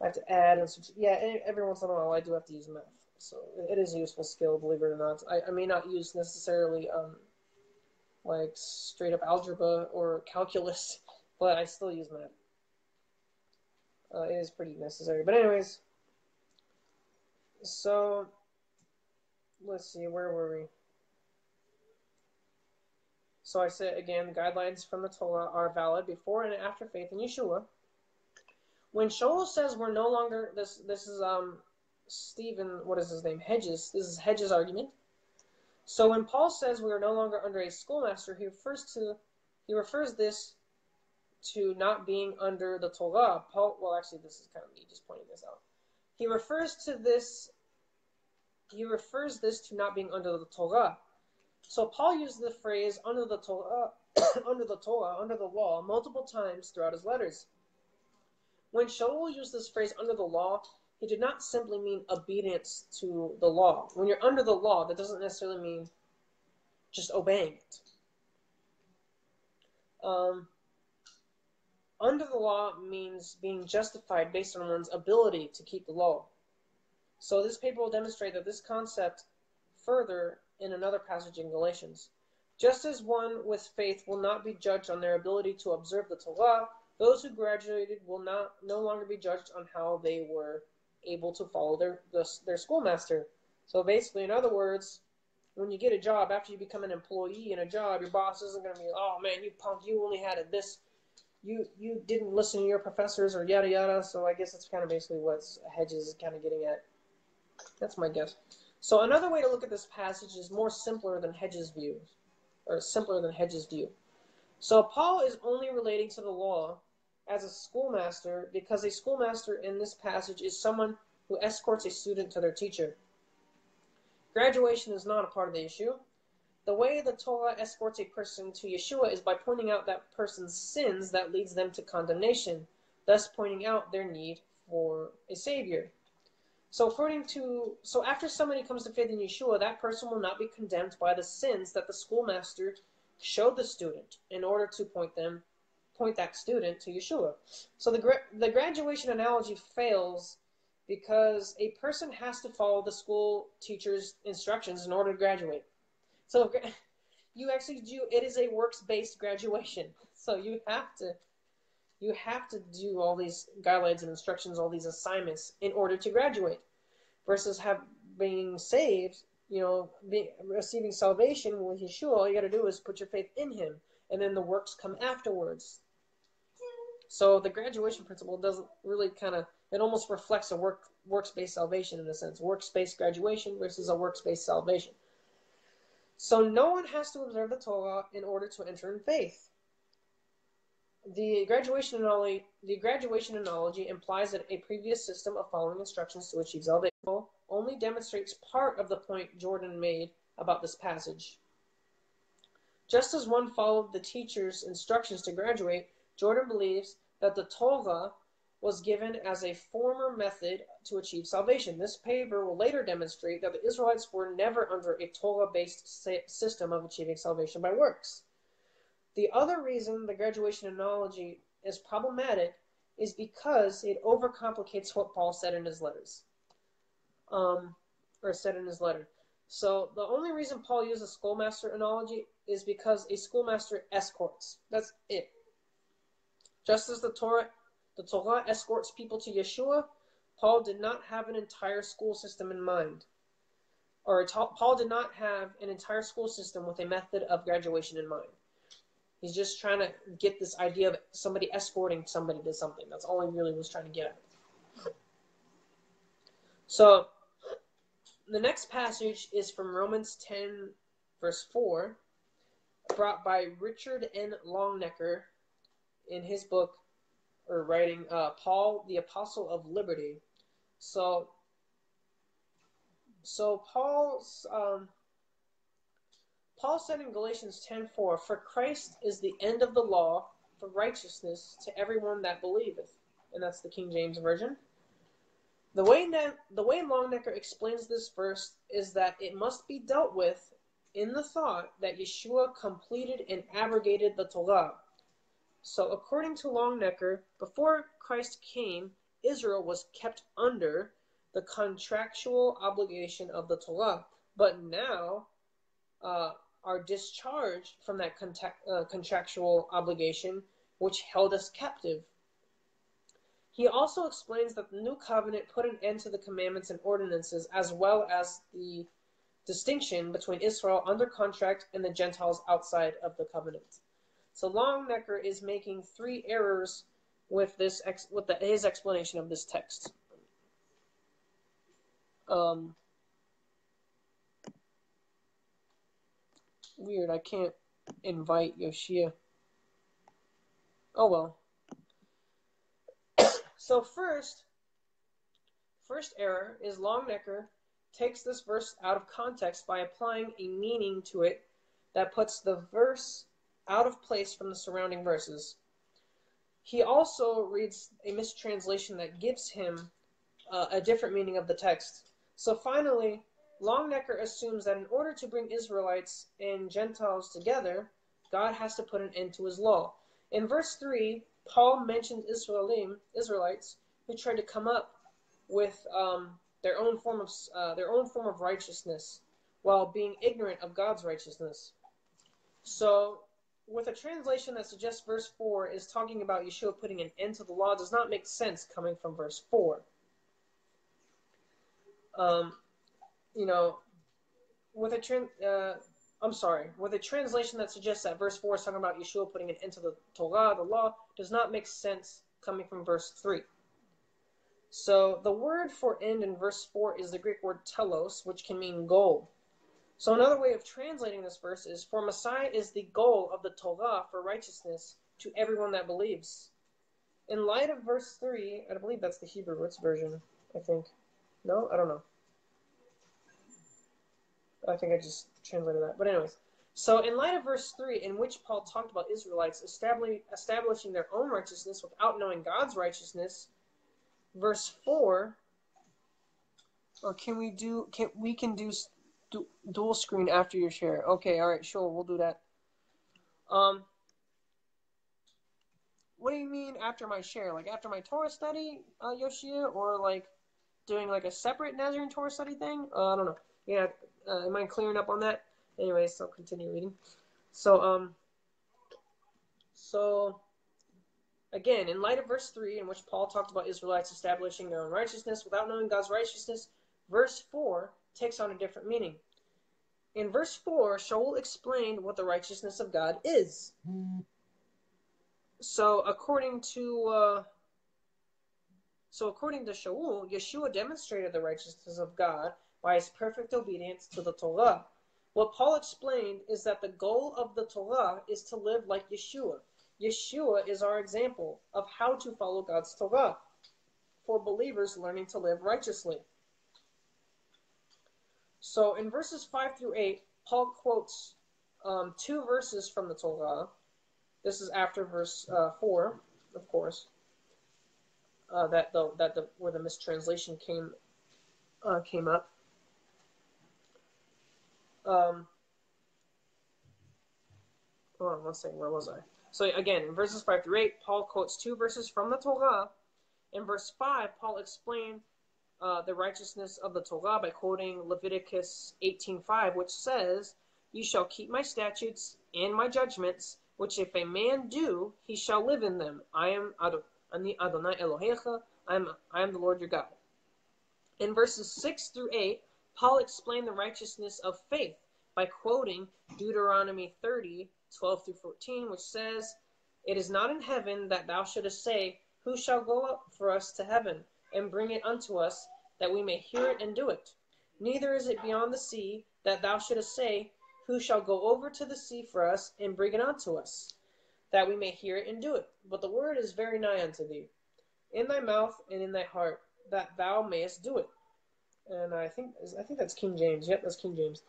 I have to add and every once in a while I do have to use math. So it is a useful skill, believe it or not. I may not use necessarily like straight up algebra or calculus, but I still use math. It is pretty necessary. But anyways, so let's see, where were we? So I said again, the guidelines from the Torah are valid before and after faith in Yeshua. When Shaul says we're no longer, this is Stephen, what is his name? Hedges. This is Hedges' argument. So when Paul says we are no longer under a schoolmaster, he refers this to not being under the Torah. Well, actually, this is kind of me just pointing this out. He refers this to not being under the Torah. So Paul used the phrase under the Torah, under the Torah, under the law, multiple times throughout his letters. When Shaul used this phrase under the law, he did not simply mean obedience to the law. When you're under the law, that doesn't necessarily mean just obeying it. Under the law means being justified based on one's ability to keep the law. So this paper will demonstrate that this concept further in another passage in Galatians. Just as one with faith will not be judged on their ability to observe the Torah, those who graduated will no longer be judged on how they were able to follow their schoolmaster. So basically, in other words, when you get a job, after you become an employee in a job, your boss isn't going to be, oh man, you punk, you only had this, you didn't listen to your professors or yada yada. So I guess that's kind of basically what Hedges is kind of getting at. That's my guess. So another way to look at this passage is simpler than Hedges' view. So Paul is only relating to the law as a schoolmaster because a schoolmaster in this passage is someone who escorts a student to their teacher. Graduation is not a part of the issue. The way the Torah escorts a person to Yeshua is by pointing out that person's sins that leads them to condemnation, thus pointing out their need for a Savior. So after somebody comes to faith in Yeshua, that person will not be condemned by the sins that the schoolmaster showed the student in order to point that student to Yeshua. So the graduation analogy fails because a person has to follow the school teacher's instructions in order to graduate. So you actually do, it is a works-based graduation. So you have to do all these guidelines and instructions, all these assignments in order to graduate. Versus being saved, receiving salvation with Yeshua, all you got to do is put your faith in him, and then the works come afterwards. So the graduation principle doesn't really it almost reflects a works-based salvation in a sense. Works-based graduation versus a works-based salvation. So no one has to observe the Torah in order to enter in faith. The graduation analogy implies that a previous system of following instructions to achieve salvation only demonstrates part of the point Jordan made about this passage. Just as one followed the teacher's instructions to graduate, Jordan believes that the Torah was given as a former method to achieve salvation. This paper will later demonstrate that the Israelites were never under a Torah-based system of achieving salvation by works. The other reason the graduation analogy is problematic is because it overcomplicates what Paul said in his letters. So the only reason Paul used a schoolmaster analogy is because a schoolmaster escorts. That's it. Just as the Torah escorts people to Yeshua, Paul did not have an entire school system in mind. Paul did not have an entire school system with a method of graduation in mind. He's just trying to get this idea of somebody escorting somebody to something. That's all he really was trying to get at. So, the next passage is from Romans 10, verse 4, brought by Richard N. Longnecker in his book, or writing, Paul, the Apostle of Liberty. So Paul said in Galatians 10:4, "For Christ is the end of the law for righteousness to everyone that believeth." And that's the King James Version. The way Longnecker explains this verse is that it must be dealt with in the thought that Yeshua completed and abrogated the Torah. So according to Longnecker, before Christ came, Israel was kept under the contractual obligation of the Torah, but now are discharged from that contractual obligation which held us captive. He also explains that the new covenant put an end to the commandments and ordinances, as well as the distinction between Israel under contract and the Gentiles outside of the covenant. So Longnecker is making three errors with his explanation of this text. Weird, I can't invite Yoshia. Oh well. So first error is Longnecker takes this verse out of context by applying a meaning to it that puts the verse out of place from the surrounding verses. He also reads a mistranslation that gives him a different meaning of the text. So finally, Longnecker assumes that in order to bring Israelites and Gentiles together, God has to put an end to his law. In verse 3, Paul mentions Israelites who tried to come up with their own form of righteousness while being ignorant of God's righteousness. So, with a translation that suggests verse 4 is talking about Yeshua putting an end to the law, does not make sense coming from verse 4. With a translation that suggests that verse 4 is talking about Yeshua putting an end to the Torah, the law, does not make sense coming from verse 3. So the word for end in verse 4 is the Greek word telos, which can mean goal. So another way of translating this verse is, for Messiah is the goal of the Torah for righteousness to everyone that believes. In light of verse 3, I believe that's the Hebrew roots version, I think. No? I don't know. I think I just translated that. But anyways, so in light of verse 3, in which Paul talked about Israelites establishing their own righteousness without knowing God's righteousness, verse 4, or we can do dual screen after your share. Okay, all right, sure, we'll do that. What do you mean after my share? Like after my Torah study, Yoshia, or like doing like a separate Nazarene Torah study thing? I don't know. Yeah, am I clearing up on that? Anyways, I'll continue reading. So again, in light of verse 3, in which Paul talked about Israelites establishing their own righteousness without knowing God's righteousness, verse 4 takes on a different meaning. In verse 4, Shaul explained what the righteousness of God is. So according to Shaul, Yeshua demonstrated the righteousness of God by his perfect obedience to the Torah. What Paul explained is that the goal of the Torah is to live like Yeshua. Yeshua is our example of how to follow God's Torah for believers learning to live righteously. So in verses 5 through 8, Paul quotes two verses from the Torah. This is after verse 4, of course, where the mistranslation came up. Hold on one second, where was I? So again, in verses 5 through 8, Paul quotes two verses from the Torah. In verse 5, Paul explained the righteousness of the Torah by quoting Leviticus 18:5, which says, "You shall keep my statutes and my judgments, which if a man do, he shall live in them. I am Adonai Elohecha, I am the Lord your God." In verses 6 through 8, Paul explained the righteousness of faith by quoting Deuteronomy 30:12 through 14, which says, "It is not in heaven that thou shouldest say, Who shall go up for us to heaven, and bring it unto us, that we may hear it and do it? Neither is it beyond the sea, that thou shouldest say, Who shall go over to the sea for us, and bring it unto us, that we may hear it and do it? But the word is very nigh unto thee, in thy mouth and in thy heart, that thou mayest do it." And I think that's King James. Yep, that's King James.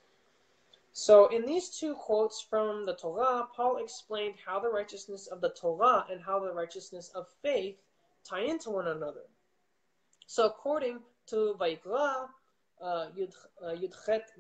So in these two quotes from the Torah, Paul explained how the righteousness of the Torah and how the righteousness of faith tie into one another. So according to Vayikra, Yudchet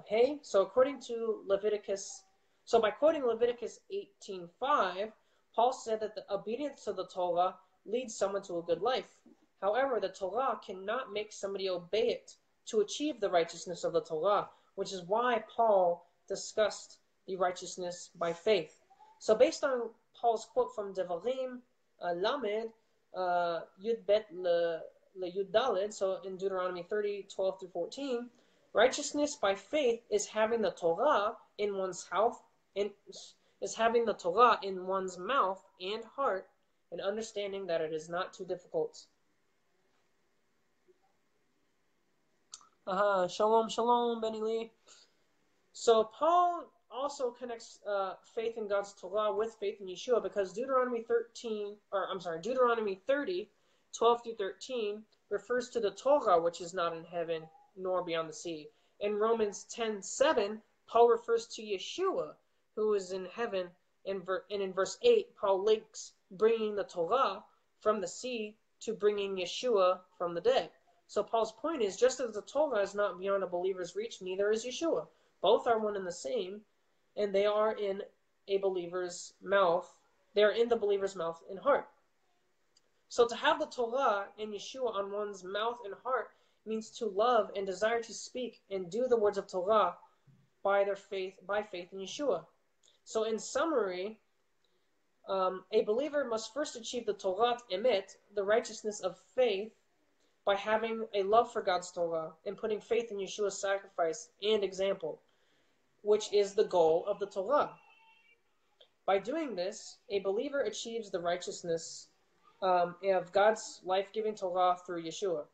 Hey, so according to Leviticus, so by quoting Leviticus 18:5, Paul said that the obedience to the Torah leads someone to a good life. However, the Torah cannot make somebody obey it to achieve the righteousness of the Torah, which is why Paul discussed the righteousness by faith. So based on Paul's quote from Devarim Lamed, Yud Bet Le Yud Daled, so in Deuteronomy 30:12 through 14, righteousness by faith is having the Torah in one's mouth, and heart, and understanding that it is not too difficult. Shalom, shalom, Benny Lee. So Paul also connects faith in God's Torah with faith in Yeshua, because Deuteronomy 30:12 through 13 refers to the Torah, which is not in heaven nor beyond the sea. In Romans 10:7, Paul refers to Yeshua, who is in heaven, and in verse 8, Paul links bringing the Torah from the sea to bringing Yeshua from the dead. So Paul's point is, just as the Torah is not beyond a believer's reach, neither is Yeshua. Both are one and the same, and they are in a believer's mouth. They are in the believer's mouth and heart. So to have the Torah and Yeshua on one's mouth and heart means to love and desire to speak and do the words of Torah by faith in Yeshua. So in summary, a believer must first achieve the Torah Emet, the righteousness of faith, by having a love for God's Torah and putting faith in Yeshua's sacrifice and example, which is the goal of the Torah. By doing this, a believer achieves the righteousness of God's life-giving Torah through Yeshua.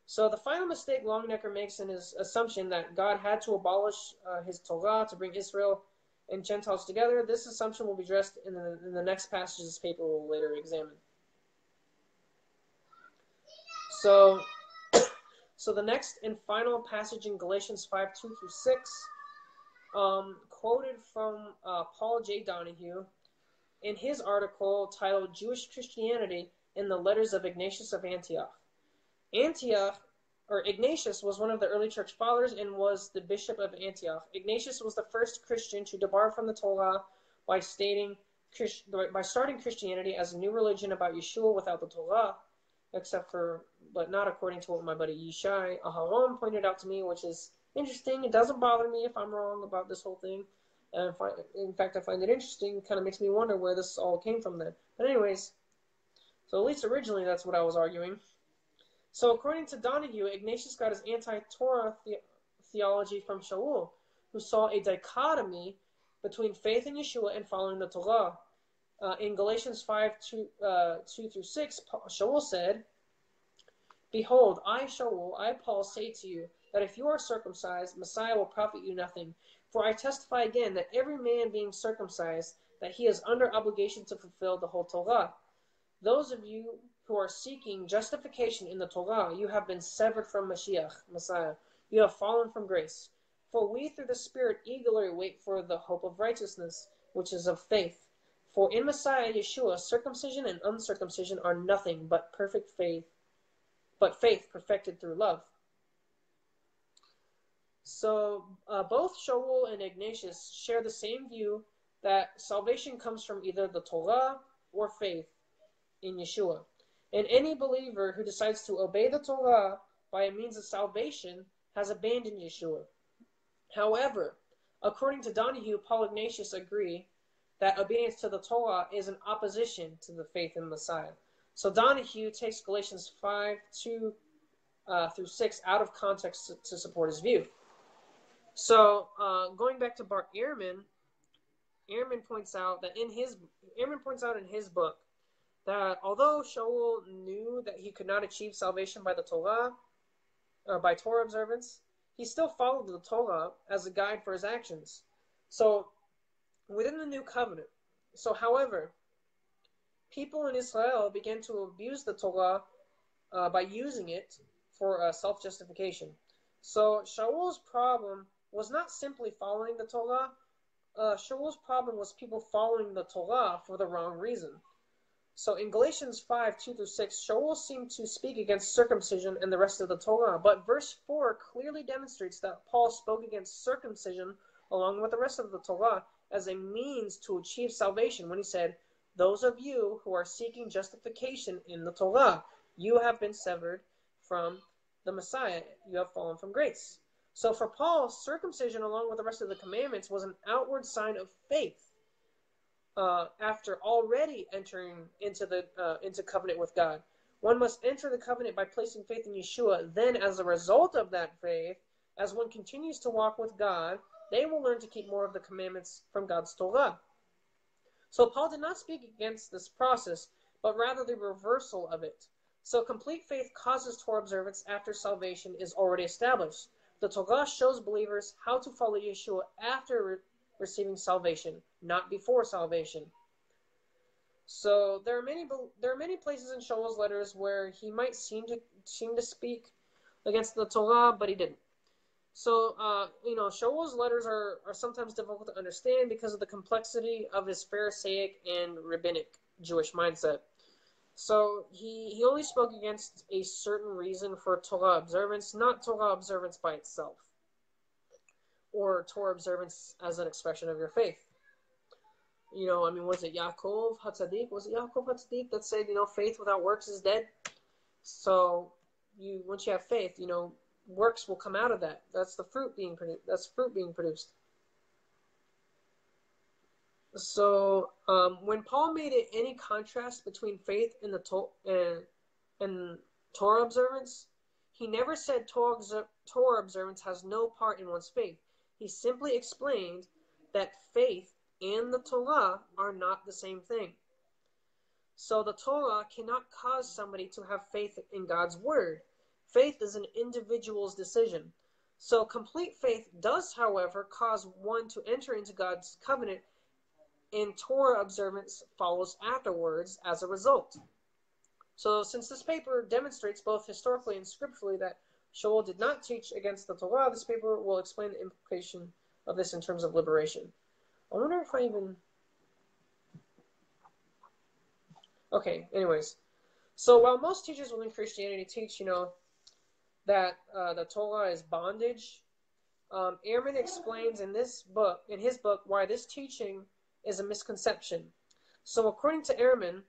So the final mistake Longnecker makes in his assumption that God had to abolish his Torah to bring Israel and Gentiles together, this assumption will be addressed in the next passage this paper will later examine. So the next and final passage in Galatians 5:2-6, quoted from Paul J. Donahue in his article titled Jewish Christianity in the Letters of Ignatius of Antioch. Ignatius was one of the early church fathers and was the bishop of Antioch. Ignatius was the first Christian to depart from the Torah by starting Christianity as a new religion about Yeshua without the Torah, but not according to what my buddy Yishai Aharon pointed out to me, which is interesting. It doesn't bother me if I'm wrong about this whole thing. In fact, I find it interesting. It kind of makes me wonder where this all came from then. But anyways, so at least originally that's what I was arguing. So according to Donahue, Ignatius got his anti-Torah theology from Shaul, who saw a dichotomy between faith in Yeshua and following the Torah. In Galatians 5:2-6, Shaul said, "Behold, I, Shaul, I, Paul, say to you, that if you are circumcised, Messiah will profit you nothing. For I testify again that every man being circumcised, that he is under obligation to fulfill the whole Torah. Those of you who are seeking justification in the Torah, you have been severed from Mashiach, Messiah. You have fallen from grace. For we through the Spirit eagerly wait for the hope of righteousness, which is of faith. For in Messiah Yeshua, circumcision and uncircumcision are nothing but faith perfected through love." So both Shaul and Ignatius share the same view that salvation comes from either the Torah or faith in Yeshua. And any believer who decides to obey the Torah by a means of salvation has abandoned Yeshua. However, according to Donahue, Paul and Ignatius agree that obedience to the Torah is in opposition to the faith in Messiah. So Donahue takes Galatians 5:2-6 out of context to support his view. So going back to Bart Ehrman points out in his book that although Shaul knew that he could not achieve salvation by the Torah, or by Torah observance, he still followed the Torah as a guide for his actions. So within the new covenant, however, people in Israel began to abuse the Torah by using it for self-justification. So Shaul's problem was not simply following the Torah. Shaul's problem was people following the Torah for the wrong reason. So in Galatians 5:2-6, Shaul seemed to speak against circumcision and the rest of the Torah, but verse 4 clearly demonstrates that Paul spoke against circumcision along with the rest of the Torah as a means to achieve salvation when he said, "Those of you who are seeking justification in the Torah, you have been severed from the Messiah. You have fallen from grace." So for Paul, circumcision along with the rest of the commandments was an outward sign of faith. after already entering into covenant with God. One must enter the covenant by placing faith in Yeshua. Then, as a result of that faith, as one continues to walk with God, they will learn to keep more of the commandments from God's Torah. So Paul did not speak against this process, but rather the reversal of it. So complete faith causes Torah observance after salvation is already established. The Torah shows believers how to follow Yeshua after receiving salvation, not before salvation. So there are many places in Shaul's letters where he might seem to speak against the Torah, but he didn't. So Shaul's letters are sometimes difficult to understand because of the complexity of his Pharisaic and rabbinic Jewish mindset. So he only spoke against a certain reason for Torah observance, not Torah observance by itself, or Torah observance as an expression of your faith. Was it Yaakov HaTzadik? Was it Yaakov HaTzadik that said, faith without works is dead? So once you have faith, works will come out of that. That's the fruit being produced. That's fruit being produced. So when Paul made any contrast between faith and and Torah observance, he never said Torah observance has no part in one's faith. He simply explained that faith and the Torah are not the same thing. So the Torah cannot cause somebody to have faith in God's word. Faith is an individual's decision. So complete faith does, however, cause one to enter into God's covenant, and Torah observance follows afterwards as a result. So since this paper demonstrates both historically and scripturally that Shaul did not teach against the Torah, this paper will explain the implication of this in terms of liberation. I wonder if I even... Okay, anyways. So while most teachers within Christianity teach, that the Torah is bondage, Ehrman explains in his book, why this teaching is a misconception. So according to Ehrman,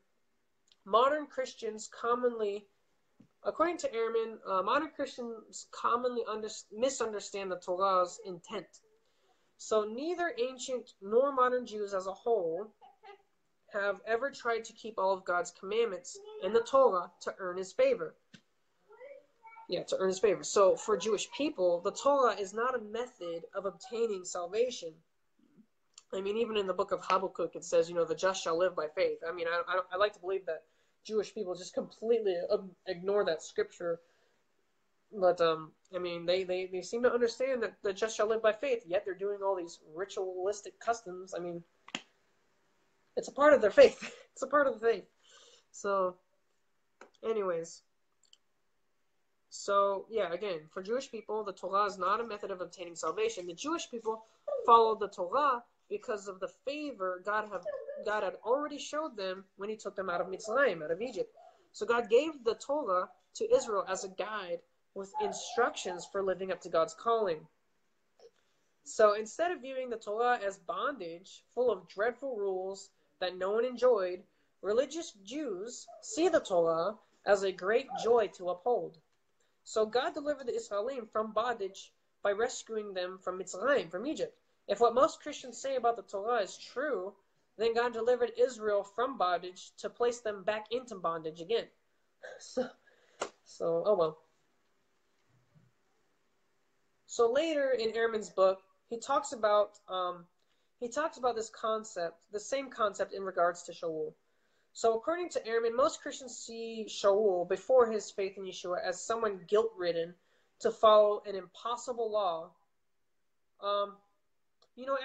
modern Christians commonly misunderstand the Torah's intent. So neither ancient nor modern Jews as a whole have ever tried to keep all of God's commandments in the Torah to earn his favor. To earn his favor. So for Jewish people, the Torah is not a method of obtaining salvation. Even in the book of Habakkuk, it says, the just shall live by faith. I like to believe that Jewish people just completely ignore that scripture. But, they seem to understand that the just shall live by faith, yet they're doing all these ritualistic customs. It's a part of their faith. It's a part of the faith. So, anyways. So, again, for Jewish people, the Torah is not a method of obtaining salvation. The Jewish people followed the Torah because of the favor God had already showed them when he took them out of Mitzrayim, out of Egypt. So God gave the Torah to Israel as a guide with instructions for living up to God's calling. So instead of viewing the Torah as bondage, full of dreadful rules that no one enjoyed, religious Jews see the Torah as a great joy to uphold. So God delivered the Israelim from bondage by rescuing them from Mitzrayim, from Egypt. If what most Christians say about the Torah is true, then God delivered Israel from bondage to place them back into bondage again. So oh well. So later in Ehrman's book, he talks about this concept, the same concept in regards to Shaul. So according to Ehrman, most Christians see Shaul before his faith in Yeshua as someone guilt-ridden to follow an impossible law.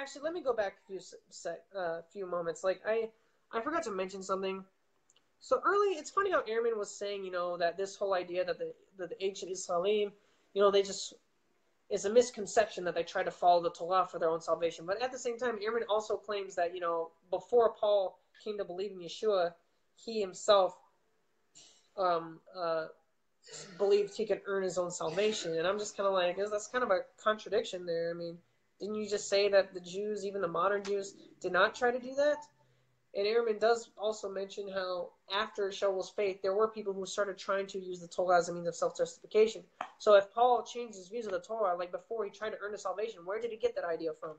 Actually, let me go back a few moments. I forgot to mention something. So early, it's funny how Ehrman was saying, that this whole idea that the ancient Israelim, it's a misconception that they try to follow the Torah for their own salvation. But at the same time, Ehrman also claims that, before Paul came to believe in Yeshua, he himself believed he could earn his own salvation. And I'm just kind of like, that's kind of a contradiction there. Didn't you just say that the Jews, even the modern Jews, did not try to do that? And Ehrman does also mention how after Shaul's faith, there were people who started trying to use the Torah as a means of self-justification. So if Paul changed his views of the Torah, like before he tried to earn his salvation, where did he get that idea from?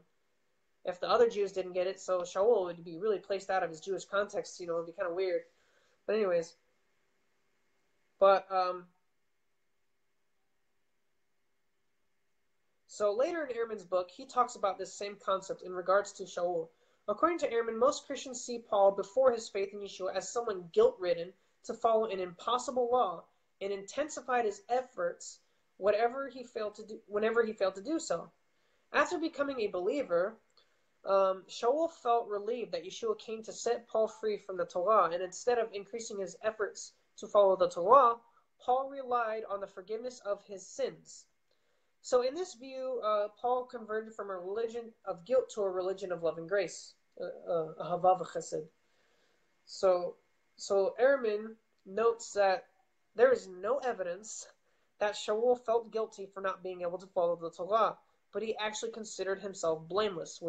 if the other Jews didn't get it, so Shaul would be really placed out of his Jewish context, you know, it'd be kind of weird. But anyways, so later in Ehrman's book, he talks about this same concept in regards to Shaul. According to Ehrman, most Christians see Paul before his faith in Yeshua as someone guilt-ridden to follow an impossible law and intensified his efforts whenever he failed to do so. After becoming a believer, Shaul felt relieved that Yeshua came to set Paul free from the Torah, and instead of increasing his efforts to follow the Torah, Paul relied on the forgiveness of his sins. So in this view, Paul converted from a religion of guilt to a religion of love and grace, ahava v'chesed. So Ehrman notes that there is no evidence that Shaul felt guilty for not being able to follow the Torah, but he actually considered himself blameless,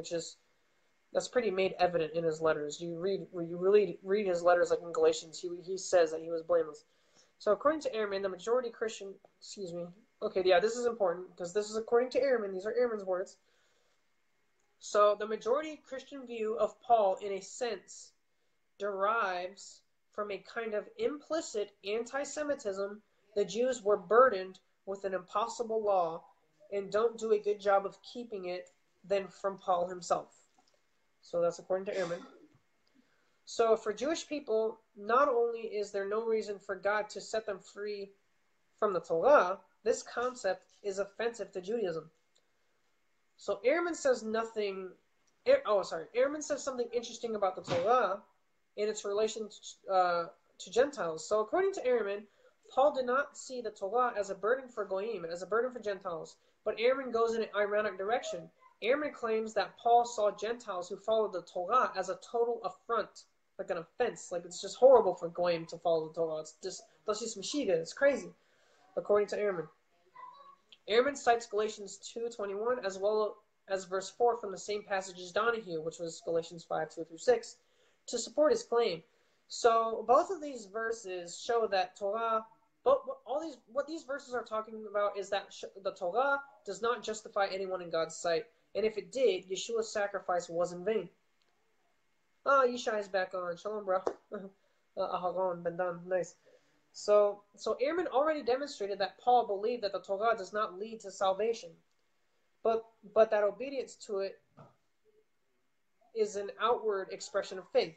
that's pretty made evident in his letters. You really read his letters, like in Galatians, he says that he was blameless. So according to Ehrman, the majority Christian, okay, yeah, this is important because this is according to Ehrman. These are Ehrman's words. So the majority Christian view of Paul, in a sense, derives from a kind of implicit anti-Semitism. The Jews were burdened with an impossible law and don't do a good job of keeping it than from Paul himself. So that's according to Ehrman. So for Jewish people, not only is there no reason for God to set them free from the Torah, this concept is offensive to Judaism. So Ehrman says Ehrman says something interesting about the Torah in its relation to Gentiles. So according to Ehrman, Paul did not see the Torah as a burden for Goyim, as a burden for Gentiles, but Ehrman goes in an ironic direction. Ehrman claims that Paul saw Gentiles who followed the Torah as a total affront, like an offense, like it's just horrible for Goyim to follow the Torah. It's just Mashiga, it's crazy, according to Ehrman. Ehrman cites Galatians 2:21 as well as verse 4 from the same passage as Donahue, which was Galatians 5:2-6, to support his claim. So both of these verses show that Torah, what these verses are talking about is that the Torah does not justify anyone in God's sight, and if it did, Yeshua's sacrifice was in vain. Yishai is back on. Shalom, bro. Aharon, Bendan, nice. So Ehrman already demonstrated that Paul believed that the Torah does not lead to salvation, but that obedience to it is an outward expression of faith.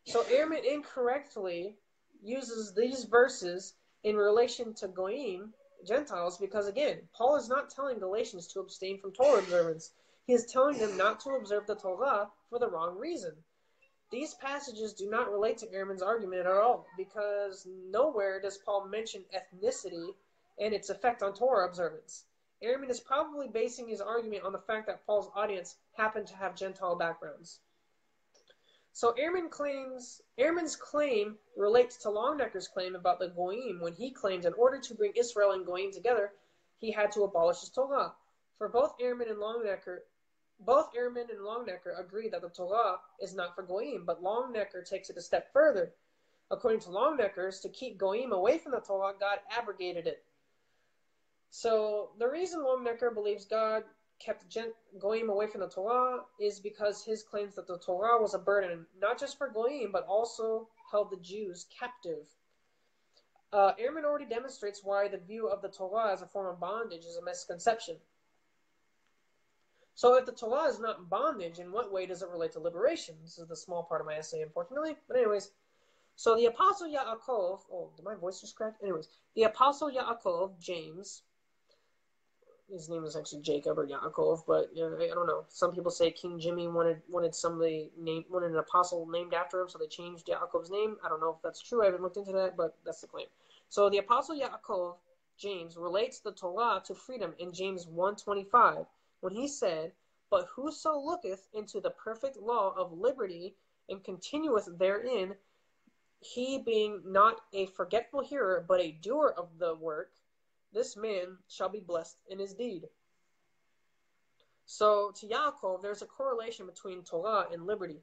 So Ehrman incorrectly uses these verses in relation to Goyim, Gentiles, because again, Paul is not telling Galatians to abstain from Torah observance. He is telling them not to observe the Torah for the wrong reason. These passages do not relate to Ehrman's argument at all, because nowhere does Paul mention ethnicity and its effect on Torah observance. Ehrman is probably basing his argument on the fact that Paul's audience happened to have Gentile backgrounds. So Ehrman's claim relates to Longnecker's claim about the Goyim when he claimed in order to bring Israel and Goyim together, he had to abolish his Torah. For both Ehrman and Longnecker agree that the Torah is not for Goyim, but Longnecker takes it a step further. According to Longneckers, to keep Goyim away from the Torah, God abrogated it. So the reason Longnecker believes God kept Goyim away from the Torah is because his claims that the Torah was a burden, not just for Goyim, but also held the Jews captive. Ehrman already demonstrates why the view of the Torah as a form of bondage is a misconception. So if the Torah is not bondage, in what way does it relate to liberation? This is the small part of my essay, unfortunately. But anyways, so the Apostle Yaakov, did my voice just crack? Anyways, the Apostle Yaakov, James, his name is actually Jacob or Yaakov, but I don't know. Some people say King Jimmy wanted an apostle named after him, so they changed Yaakov's name. I don't know if that's true. I haven't looked into that, but that's the claim. So the Apostle Yaakov, James, relates the Torah to freedom in James 1:25. When he said, "But whoso looketh into the perfect law of liberty and continueth therein, he being not a forgetful hearer, but a doer of the work, this man shall be blessed in his deed." So to Yaakov, there's a correlation between Torah and liberty.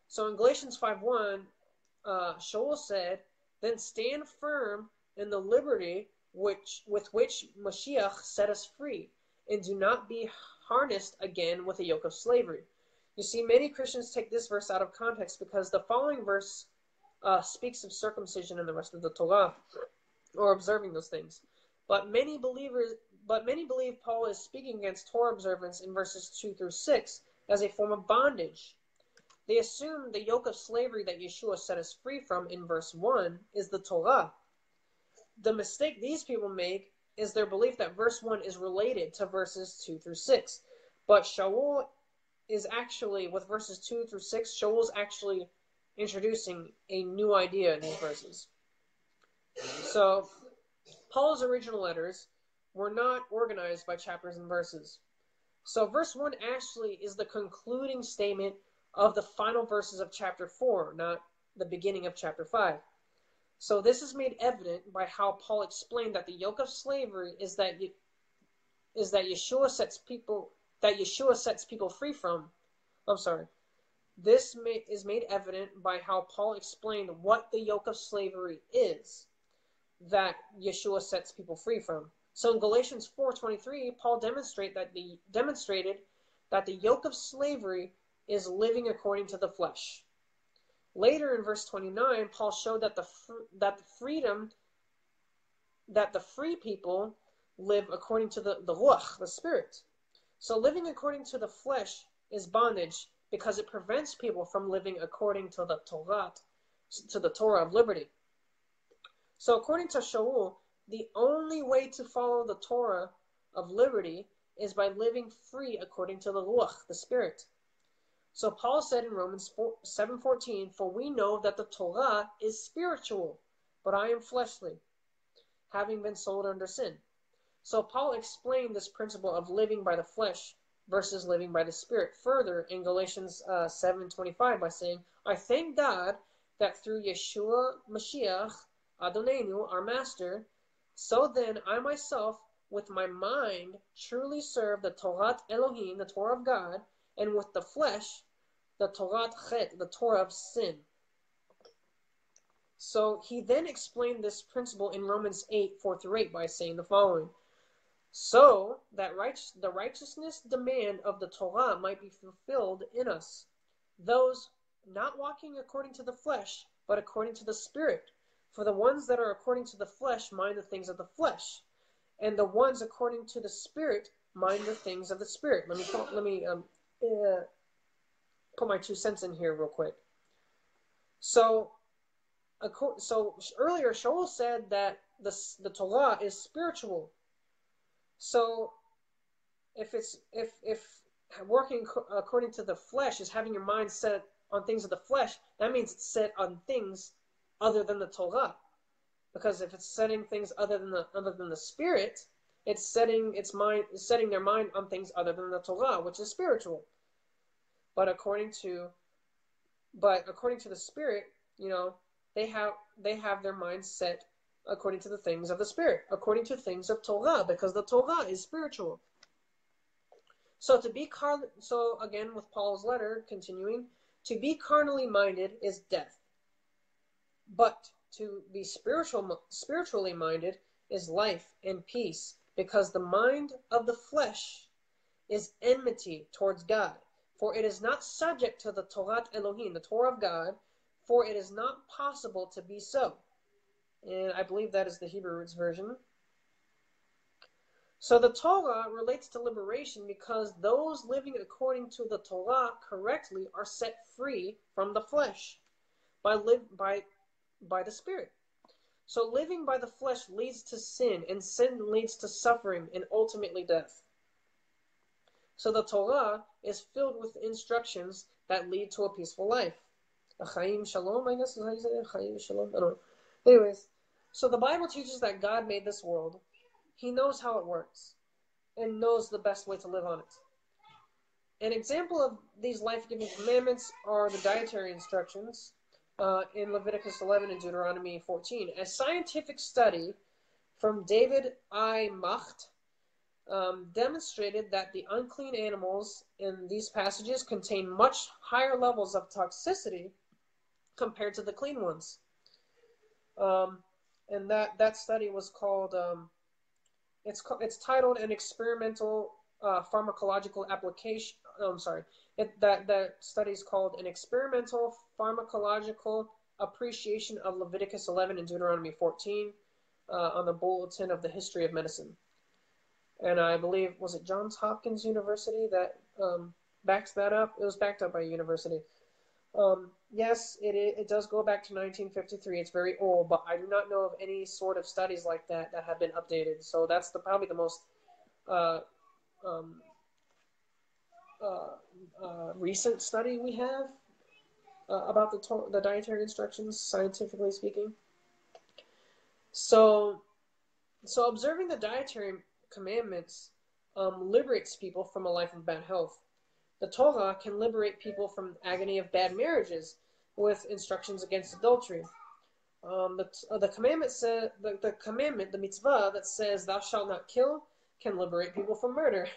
So in Galatians 5:1, Shaul said, "Then stand firm in the liberty with which Mashiach set us free, and do not be harnessed again with a yoke of slavery." You see, many Christians take this verse out of context because the following verse speaks of circumcision and the rest of the Torah, or observing those things. But many believe Paul is speaking against Torah observance in verses 2 through 6 as a form of bondage. They assume the yoke of slavery that Yeshua set us free from in verse 1 is the Torah. The mistake these people make is their belief that verse 1 is related to verses 2 through 6. But Shaul is actually, with verses 2 through 6, Shaul is actually introducing a new idea in these verses. So, Paul's original letters were not organized by chapters and verses. So, verse 1 actually is the concluding statement of the final verses of chapter 4, not the beginning of chapter 5. So, this is made evident by how Paul explained that the yoke of slavery is that Yeshua sets people free from. This is made evident by how Paul explained what the yoke of slavery is that Yeshua sets people free from. So in Galatians 4:23, Paul demonstrated that the yoke of slavery is living according to the flesh. Later in verse 29, Paul showed that the free people live according to the ruach, the spirit. So living according to the flesh is bondage because it prevents people from living according to the Torah of liberty. So according to Shaul, the only way to follow the Torah of liberty is by living free according to the ruach, the spirit. So Paul said in Romans 7:14, "For we know that the Torah is spiritual, but I am fleshly, having been sold under sin." So Paul explained this principle of living by the flesh versus living by the spirit further in Galatians 7:25 by saying, "I thank God that through Yeshua Mashiach, Adonenu, our master, so then I myself with my mind truly serve the Torah Elohim, the Torah of God, and with the flesh, the Torah Chet, the Torah of sin." So he then explained this principle in Romans 8:4-8 by saying the following: "So that the righteousness demand of the Torah might be fulfilled in us, those not walking according to the flesh, but according to the Spirit. For the ones that are according to the flesh mind the things of the flesh, and the ones according to the Spirit mind the things of the Spirit." Let me put my 2 cents in here real quick. So earlier Shaul said that the Torah is spiritual. So if working according to the flesh is having your mind set on things of the flesh, that means it's set on things other than the Torah. Because if it's setting things other than the Spirit, it's setting their mind on things other than the Torah, which is spiritual. But according to the Spirit, they have their minds set according to the things of the Spirit, according to things of Torah, because the Torah is spiritual. So again, with Paul's letter, continuing, to be carnally minded is death. But to be spiritually minded is life and peace, because the mind of the flesh is enmity towards God, for it is not subject to the Torah Elohim, the Torah of God, for it is not possible to be so. And I believe that is the Hebrew Roots version. So the Torah relates to liberation because those living according to the Torah correctly are set free from the flesh by the Spirit. So living by the flesh leads to sin, and sin leads to suffering and ultimately death. So the Torah is filled with instructions that lead to a peaceful life. Chaim Shalom, I guess is how you say it. Chaim Shalom. I don't know. Anyways, so the Bible teaches that God made this world. He knows how it works and knows the best way to live on it. An example of these life-giving commandments are the dietary instructions in Leviticus 11 and Deuteronomy 14. A scientific study from David I. Macht demonstrated that the unclean animals in these passages contain much higher levels of toxicity compared to the clean ones. And that study was called, it's titled An Experimental Pharmacological That study is called An Experimental Pharmacological Appreciation of Leviticus 11 and Deuteronomy 14 on the Bulletin of the History of Medicine. And I believe, was it Johns Hopkins University that backs that up? It was backed up by a university. Yes, it does go back to 1953. It's very old, but I do not know of any sort of studies like that have been updated. So that's probably the most recent study we have about the dietary instructions, scientifically speaking. So observing the dietary commandments liberates people from a life of bad health. The Torah can liberate people from agony of bad marriages with instructions against adultery. The commandment says the mitzvah that says "Thou shalt not kill" can liberate people from murder.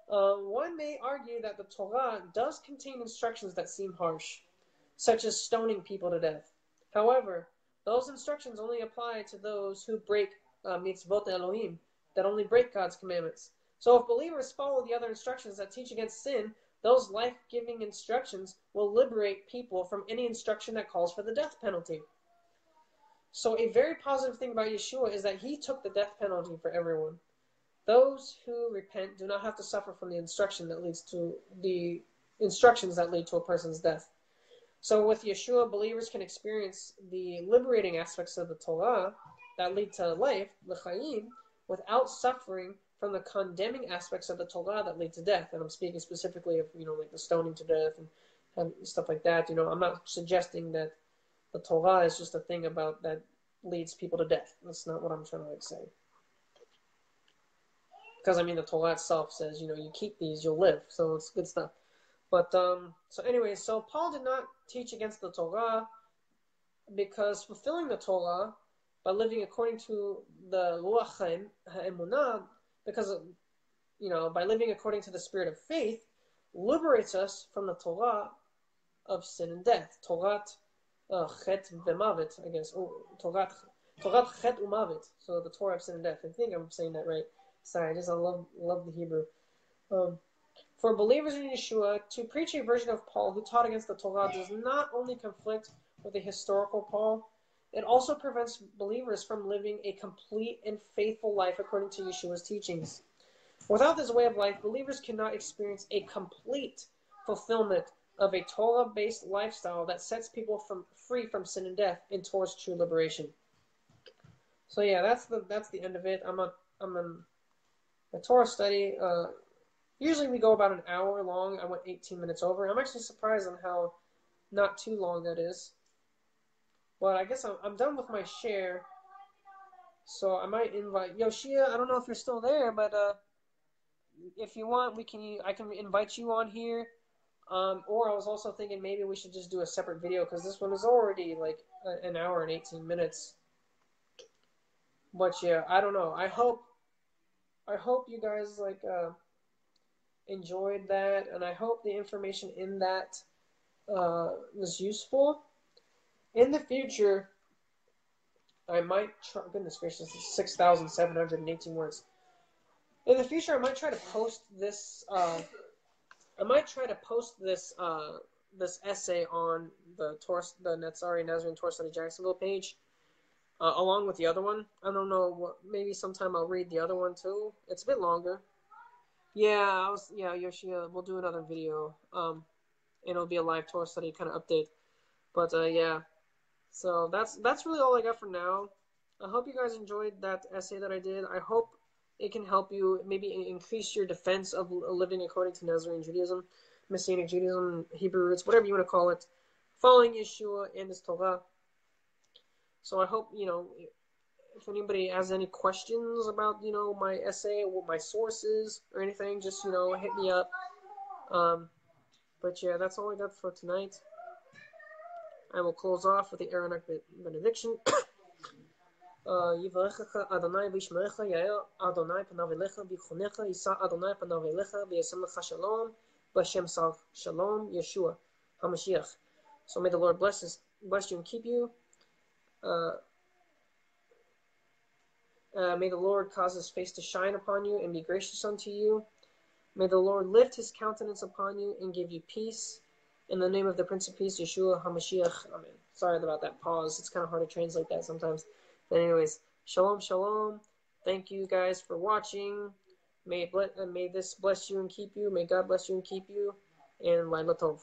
One may argue that the Torah does contain instructions that seem harsh, such as stoning people to death. However, those instructions only apply to those who break mitzvot Elohim, that only break God's commandments. So if believers follow the other instructions that teach against sin, those life-giving instructions will liberate people from any instruction that calls for the death penalty. So a very positive thing about Yeshua is that he took the death penalty for everyone. Those who repent do not have to suffer from the instructions that lead to a person's death. So with Yeshua, believers can experience the liberating aspects of the Torah that lead to life, l'chaim, without suffering from the condemning aspects of the Torah that lead to death. And I'm speaking specifically of, like the stoning to death and stuff like that. I'm not suggesting that the Torah is just a thing about that leads people to death. That's not what I'm trying to say. Because, the Torah itself says, you keep these, you'll live. So it's good stuff. But, so Paul did not teach against the Torah because fulfilling the Torah by living according to the Ruach HaEmunah, because, by living according to the spirit of faith, liberates us from the Torah of sin and death. Torah chet v'mavet, I guess. Torah chet u'mavet. So the Torah of sin and death. I think I'm saying that right. Sorry, I love the Hebrew. For believers in Yeshua, to preach a version of Paul who taught against the Torah does not only conflict with the historical Paul, it also prevents believers from living a complete and faithful life according to Yeshua's teachings. Without this way of life, believers cannot experience a complete fulfillment of a Torah-based lifestyle that sets people free from sin and death and towards true liberation. So yeah, that's the end of it. I'm on a Torah study. Usually we go about an hour long. I went 18 minutes over. I'm actually surprised on how not too long that is. But I guess I'm done with my share. So I might invite Yoshia. I don't know if you're still there, but if you want, I can invite you on here. Or I was also thinking maybe we should just do a separate video because this one is already like an hour and 18 minutes. But yeah, I don't know. I hope you guys enjoyed that, and I hope the information in that was useful. In the future, I might try. Goodness gracious, 6,718 words. In the future, I might try to post this. This essay on the Nazarene Torah Study Jacksonville page, along with the other one. I don't know. Maybe sometime I'll read the other one too. It's a bit longer. Yeah, Yoshia, we'll do another video. And it'll be a live Torah study kind of update. But yeah. So that's really all I got for now. I hope you guys enjoyed that essay that I did. I hope it can help you maybe increase your defense of living according to Nazarene Judaism, Messianic Judaism, Hebrew roots, whatever you want to call it, following Yeshua and his Torah. So I hope, if anybody has any questions about, my essay or my sources or anything, just, hit me up. But yeah, that's all I got for tonight. I will close off with the Aaronic benediction. Yivarechecha Adonai v'yishmerecha, Yael Adonai panav elecha v'yichonecha, Yisa Adonai panav elecha v'yasem lecha shalom, b'Hashem shalom, Yeshua HaMashiach. So may the Lord bless you and keep you. May the Lord cause his face to shine upon you and be gracious unto you. May the Lord lift his countenance upon you and give you peace. In the name of the Prince of Peace, Yeshua HaMashiach. Amen. Sorry about that pause. It's kind of hard to translate that sometimes. But anyways, shalom, shalom. Thank you guys for watching. May this bless you and keep you. May God bless you and keep you. And Laila Tov.